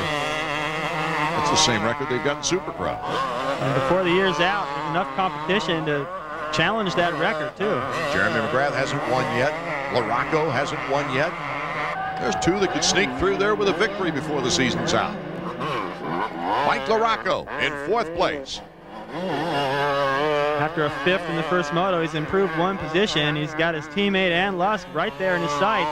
That's the same record they've got in Supercross. And before the year's out, there's enough competition to challenge that record, too. Jeremy McGrath hasn't won yet. LaRocco hasn't won yet. There's 2 that could sneak through there with a victory before the season's out. Mike LaRocco in 4th place. After a 5th in the first moto, he's improved 1 position. He's got his teammate and Lusk right there in his sights.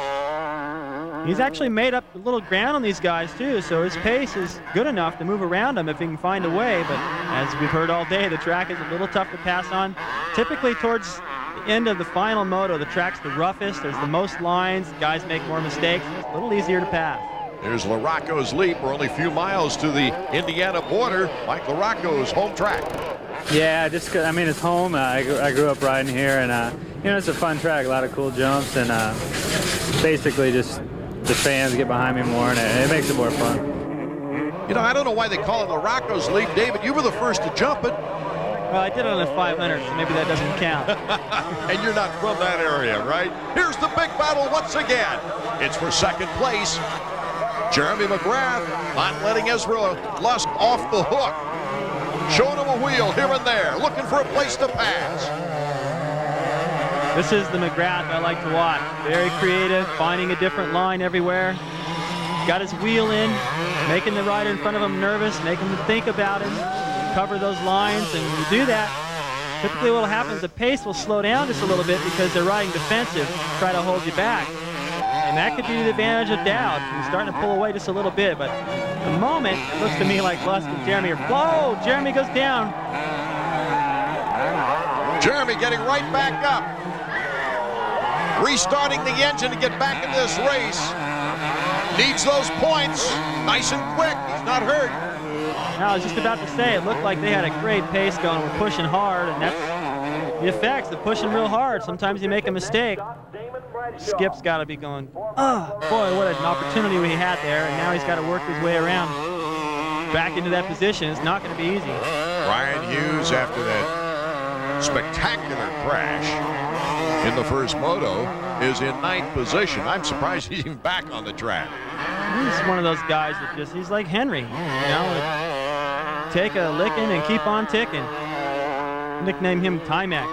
He's actually made up a little ground on these guys, too, so his pace is good enough to move around them if he can find a way. But as we've heard all day, the track is a little tough to pass on. Typically towards the end of the final moto, the track's the roughest. There's the most lines. Guys make more mistakes. It's a little easier to pass. Here's LaRocco's leap. We're only a few miles to the Indiana border. Mike LaRocco's home track. Yeah, just 'cause, I mean, it's home. I grew up riding here, and you know, it's a fun track. A lot of cool jumps, and basically just the fans get behind me more, and it makes it more fun. You know, I don't know why they call it LaRocco's leap. David, you were the first to jump it. Well, I did it on a 500, so maybe that doesn't count. And you're not from that area, right? Here's the big battle once again. It's for second place. Jeremy McGrath not letting Ezra Lusk off the hook. showing him a wheel here and there, looking for a place to pass. This is the McGrath I like to watch. Very creative, finding a different line everywhere. Got his wheel in, making the rider in front of him nervous, making them think about him, cover those lines, and when you do that, typically what will happen is the pace will slow down just a little bit because they're riding defensive, try to hold you back. And that could be the advantage of Dowd. He's starting to pull away just a little bit, but at the moment, it looks to me like Lusk and Jeremy are, whoa, Jeremy goes down. Jeremy getting right back up. Restarting the engine to get back into this race. Needs those points. Nice and quick. He's not hurt. Now, I was just about to say, it looked like they had a great pace going. We're pushing hard, and that's the effects of pushing real hard. Sometimes you make a mistake. Skip's got to be going, oh, boy, what an opportunity we had there, and now he's got to work his way around back into that position. It's not going to be easy. Ryan Hughes, after that spectacular crash in the first moto, is in 9th position. I'm surprised he's even back on the track. He's one of those guys that just, he's like Henry, you know, take a licking and keep on ticking. Nickname him Timex.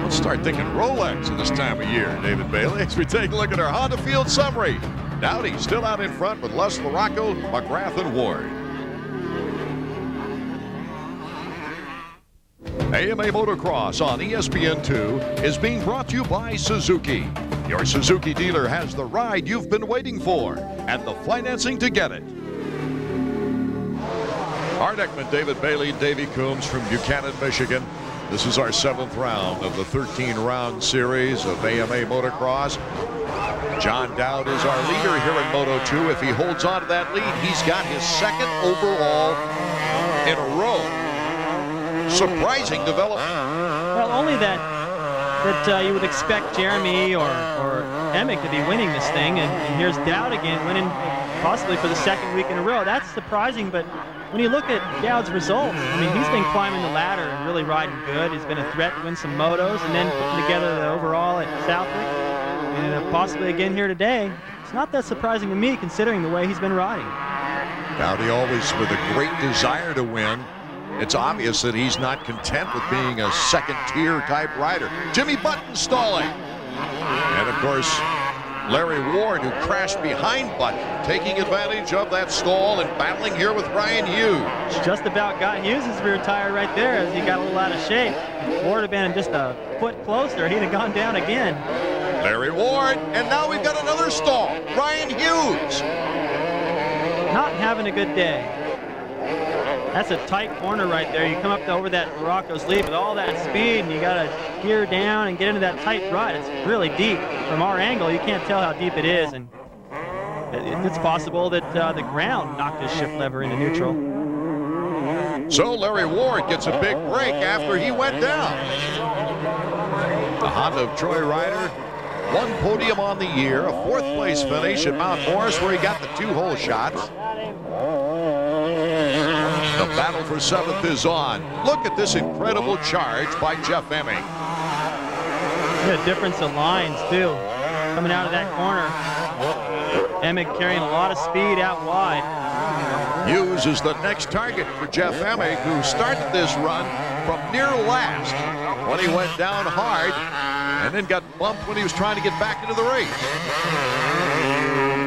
Let's start thinking Rolex at this time of year, David Bailey, as we take a look at our Honda Field summary. Dowdy still out in front with Les LaRocco, McGrath, and Ward. AMA Motocross on ESPN2 is being brought to you by Suzuki. Your Suzuki dealer has the ride you've been waiting for and the financing to get it. Art Ekman, David Bailey, Davey Coombs from Buchanan, Michigan. This is our 7th round of the 13-round series of AMA Motocross. John Dowd is our leader here in Moto2. If he holds on to that lead, he's got his 2nd overall in a row. Surprising development. Well, only that you would expect Jeremy or EMIG to be winning this thing, and here's Dowd again winning possibly for the 2nd week in a row. That's surprising, but when you look at Dowd's results, I mean, he's been climbing the ladder and really riding good. He's been a threat to win some motos and then putting together the overall at Southwick and possibly again here today. It's not that surprising to me considering the way he's been riding. Dowdy always with a great desire to win. It's obvious that he's not content with being a 2nd-tier type rider. Jimmy Button stalling. And of course, Larry Ward, who crashed behind Button, taking advantage of that stall and battling here with Ryan Hughes. Just about got Hughes' rear tire right there as he got a little out of shape. Ward had been just a foot closer. He'd have gone down again. Larry Ward, and now we've got another stall. Ryan Hughes. Not having a good day. That's a tight corner right there. You come up over that Rocco's Leap with all that speed, and you got to gear down and get into that tight rut. It's really deep. From our angle, you can't tell how deep it is, and it's possible that the ground knocked his shift lever into neutral. So Larry Ward gets a big break after he went down. The Honda of Troy rider, 1 podium on the year, a 4th place finish at Mount Morris where he got the 2 hole shots. The battle for 7th is on. Look at this incredible charge by Jeff EMIG. Yeah, difference of lines too. Coming out of that corner. EMIG carrying a lot of speed out wide. Hughes is the next target for Jeff EMIG, who started this run from near last when he went down hard and then got bumped when he was trying to get back into the race.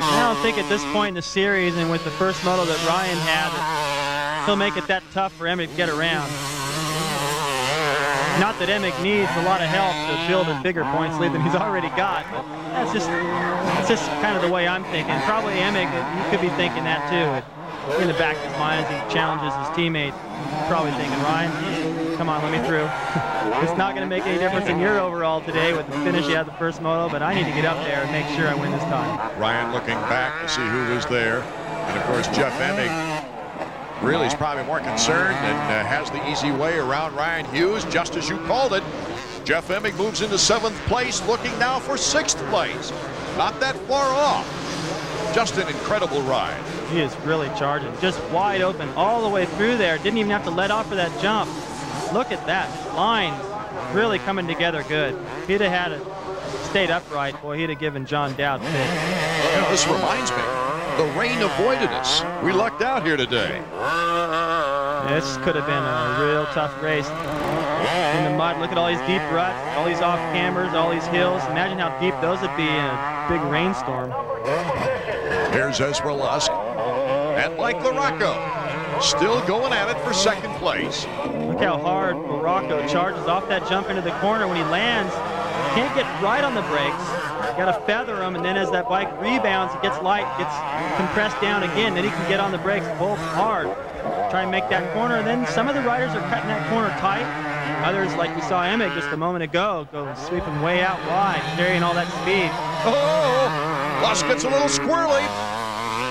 I don't think at this point in the series and with the first moto that Ryan had, he'll make it that tough for EMIG to get around. Not that EMIG needs a lot of help to build a bigger points lead than he's already got, but that's just kind of the way I'm thinking. Probably EMIG, he could be thinking that too. In the back of his mind as he challenges his teammate, probably thinking, Ryan, come on, let me through. It's not going to make any difference in your overall today with the finish you had the first moto, but I need to get up there and make sure I win this time. Ryan looking back to see who was there. And of course, Jeff EMIG really is probably more concerned and has the easy way around Ryan Hughes, just as you called it. Jeff EMIG moves into 7th place, looking now for 6th place. Not that far off. Just an incredible ride. He is really charging, just wide open all the way through there. Didn't even have to let off for that jump. Look at that, lines really coming together good. If he'd have had it stayed upright, boy, he'd have given John Dowd fit. You know, this reminds me, the rain avoided us. We lucked out here today. This could have been a real tough race. In the mud, look at all these deep ruts, all these off cambers, all these hills. Imagine how deep those would be in a big rainstorm. Here's Ezra Lusk and Mike LaRocco still going at it for second place. Look how hard LaRocco charges off that jump into the corner. When he lands, can't get right on the brakes. Got to feather him, and then as that bike rebounds, it gets light, gets compressed down again. Then he can get on the brakes both hard, try and make that corner. And then some of the riders are cutting that corner tight. Others, like we saw EMIG just a moment ago, go sweeping way out wide, carrying all that speed. Oh, Lusk gets a little squirrely,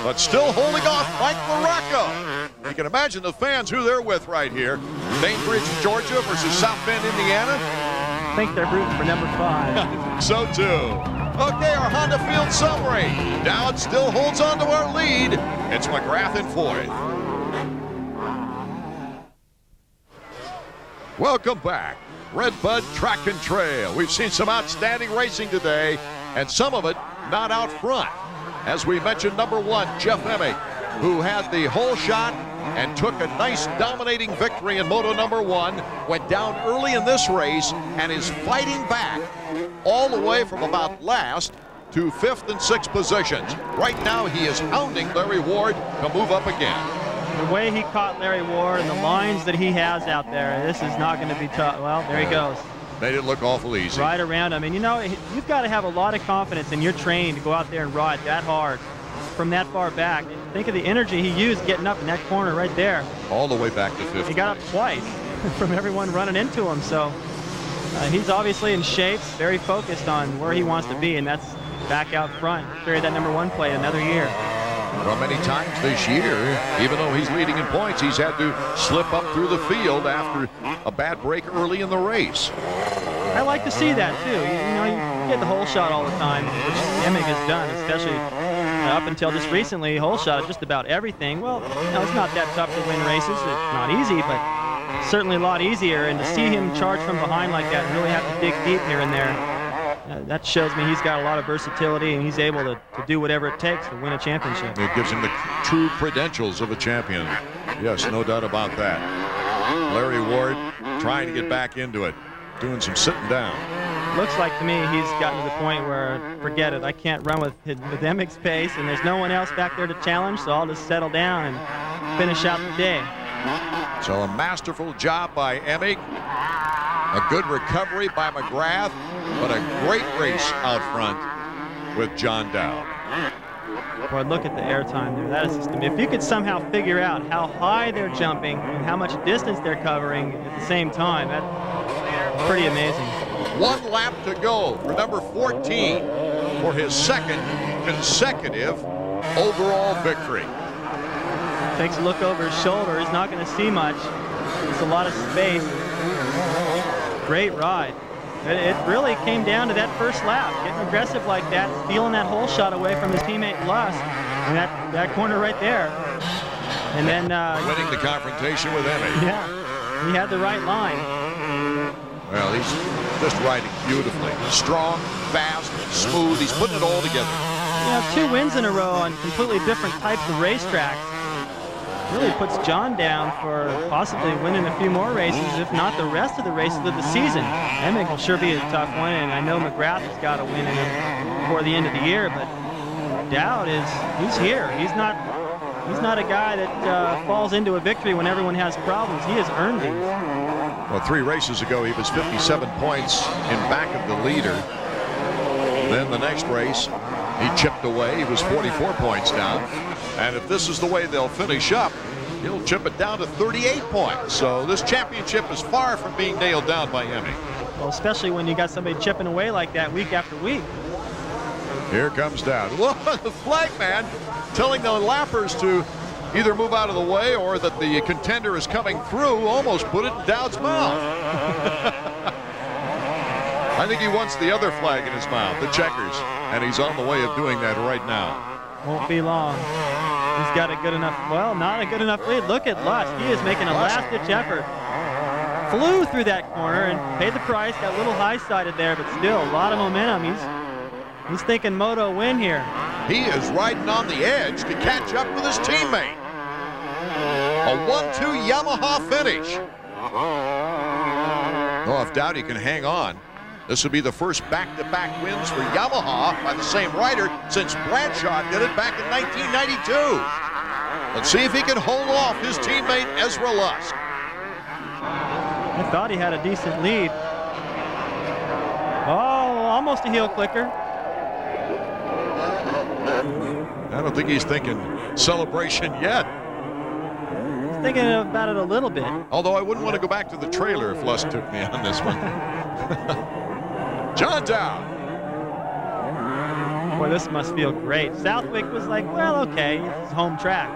but still holding off Mike LaRocco. You can imagine the fans who they're with right here. Bainbridge, Georgia versus South Bend, Indiana. I think they're rooting for number 5. So too. Okay, our Honda Field summary. Dowd still holds on to our lead. It's McGrath in 4th. Welcome back. Redbud Track and Trail. We've seen some outstanding racing today, and some of it not out front. As we mentioned, number 1, Jeff EMIG, who had the whole shot and took a nice dominating victory in Moto number 1, went down early in this race and is fighting back all the way from about last to 5th and 6th positions. Right now he is hounding Larry Ward to move up again. The way he caught Larry Ward and the lines that he has out there, this is not going to be tough. Well, there he goes. Made it look awful easy. Right around him. And you know, you've got to have a lot of confidence in your training to go out there and ride that hard from that far back. Think of the energy he used getting up in that corner right there. All the way back to 5th. He got up twice from everyone running into him. So he's obviously in shape, very focused on where he wants to be, and that's back out front. Carry that number 1 plate another year. Well, many times this year, even though he's leading in points, he's had to slip up through the field after a bad break early in the race. I like to see that too. You know, you get the whole shot all the time, which EMIG has done, especially up until just recently, whole shot at just about everything. Well, you know, it's not that tough to win races. It's not easy, but certainly a lot easier. And to see him charge from behind like that and really have to dig deep here and there, that shows me he's got a lot of versatility and he's able to do whatever it takes to win a championship. It gives him the true credentials of a champion. Yes, no doubt about that. Larry Ward trying to get back into it, doing some sitting down. Looks like to me he's gotten to the point where, forget it, I can't run with EMIG's pace and there's no one else back there to challenge, so I'll just settle down and finish out the day. So a masterful job by EMIG, a good recovery by McGrath, but a great race out front with John Dowd. Boy, look at the airtime there. That is just, if you could somehow figure out how high they're jumping and how much distance they're covering at the same time, that's pretty amazing. 1 lap to go for number 14 for his 2nd consecutive overall victory. Takes a look over his shoulder. He's not going to see much. It's a lot of space. Great ride. It really came down to that first lap. Getting aggressive like that, stealing that whole shot away from his teammate Lusk. And that corner right there. And then winning the confrontation with EMIG. Yeah, he had the right line. Well, he's just riding beautifully. Strong, fast, smooth. He's putting it all together. You know, 2 wins in a row on completely different types of racetracks really puts John down for possibly winning a few more races, if not the rest of the races of the season. EMIG will sure be a tough one, and I know McGrath has got to win in it before the end of the year, but Dowd he's here. He's not a guy that falls into a victory when everyone has problems. He has earned these. Well, 3 races ago, he was 57 points in back of the leader. Then the next race, he chipped away. He was 44 points down. And if this is the way they'll finish up, he'll chip it down to 38 points. So this championship is far from being nailed down by EMIG. Well, especially when you got somebody chipping away like that week after week. Here comes Dowd. Whoa, the flag man telling the lappers to either move out of the way or that the contender is coming through, almost put it in Dowd's mouth. I think he wants the other flag in his mouth, the checkers, and he's on the way of doing that right now. Won't be long. He's got a good enough, well, not a good enough lead. Look at Lusk. He is making a last-ditch effort. Flew through that corner and paid the price. Got a little high-sided there, but still a lot of momentum. He's thinking moto win here. He is riding on the edge to catch up with his teammate. A 1-2 Yamaha finish. Oh, if Dowdy can hang on, this would be the first back-to-back wins for Yamaha by the same rider since Bradshaw did it back in 1992. Let's see if he can hold off his teammate Ezra Lusk. I thought he had a decent lead. Oh, almost a heel clicker. I don't think he's thinking celebration yet. He's thinking about it a little bit. Although I wouldn't want to go back to the trailer if Lusk took me on this one. John Dowd. Boy, this must feel great. Southwick was like, well, okay, it's home track.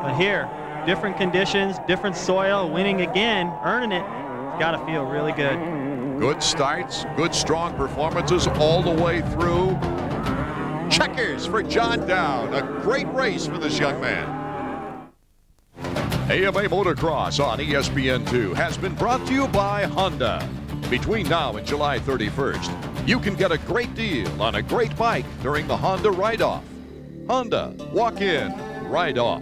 But here, different conditions, different soil, winning again, earning it, it's got to feel really good. Good starts, good strong performances all the way through. Checkers for John Dowd. A great race for this young man. AMA Motocross on ESPN2 has been brought to you by Honda. Between now and July 31st, you can get a great deal on a great bike during the Honda Ride-Off. Honda, walk in, ride off.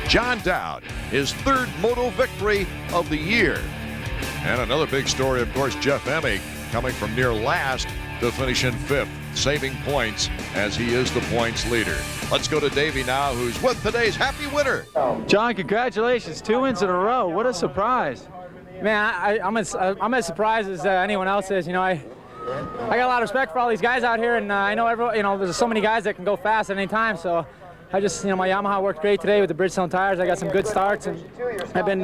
John Dowd, his third moto victory of the year. And another big story, of course, Jeff EMIG coming from near last to finish in 5th, saving points as he is the points leader. Let's go to Davey now, who's with today's happy winner. John, congratulations. 2 wins in a row. What a surprise. Man, I'm as surprised as anyone else is. You know, I got a lot of respect for all these guys out here, and I know there's so many guys that can go fast at any time. So I just, my Yamaha worked great today with the Bridgestone tires. I got some good starts, and I've been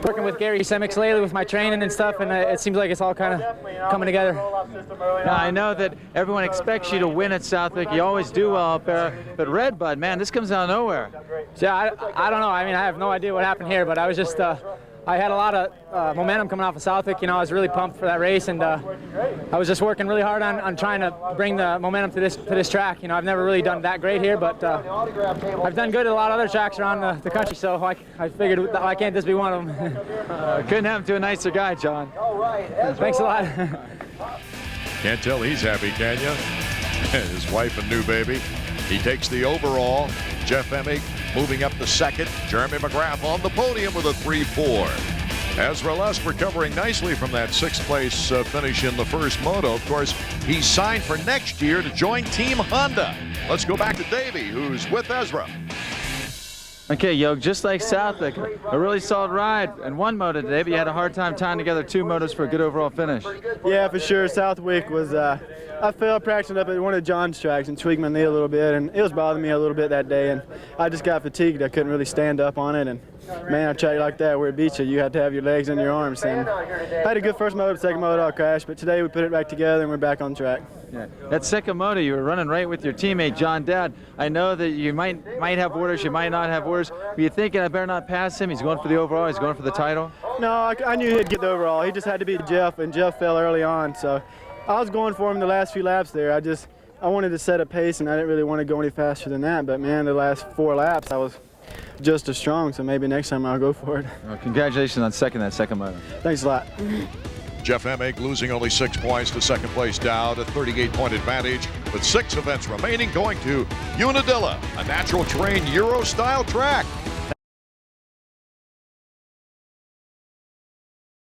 working with Gary Semix lately with my training and stuff, and it seems like it's all kind of coming together. Now, I know that everyone expects you to win at Southwick. You always do well up there, but Redbud, man, this comes out of nowhere. Yeah, I don't know. I mean, I have no idea what happened here, but I was just. I had a lot of momentum coming off of Southwick. I was really pumped for that race, and I was just working really hard on trying to bring the momentum to this track. I've never really done that great here, but I've done good at a lot of other tracks around the country, so I figured why can't this be one of them? Couldn't happen to a nicer guy, John. Thanks a lot. Can't tell he's happy, can you? His wife and new baby. He takes the overall. Jeff EMIG moving up to second. Jeremy McGrath on the podium with a 3-4. Ezra Lusk recovering nicely from that 6th place finish in the first moto. Of course, he's signed for next year to join Team Honda. Let's go back to Davey, who's with Ezra. Okay, Yoke, just like Southwick, a really solid ride and one moto today, but you had a hard time tying together 2 motos for a good overall finish. Yeah, for sure. Southwick was, I failed practicing up at one of John's tracks and tweaked my knee a little bit, and it was bothering me a little bit that day, and I just got fatigued. I couldn't really stand up on it, and man, I track like that where it beats you, you have to have your legs and your arms. And I had a good first moto, second moto, I crashed, but today we put it back together and we're back on track. Yeah. That second moto, you were running right with your teammate, John Dowd. I know that you might have orders, you might not have orders, but you're thinking I better not pass him. He's going for the overall, he's going for the title. No, I knew he'd get the overall. He just had to beat Jeff, and Jeff fell early on, so I was going for him the last few laps there. I wanted to set a pace, and I didn't really want to go any faster than that, but man, the last 4 laps I was just as strong, so maybe next time I'll go for it. Well, congratulations on that second moto. Thanks a lot. Jeff EMIG losing only 6 points to second place Dowd, a 38-point advantage with 6 events remaining, going to Unadilla, a natural terrain Euro-style track.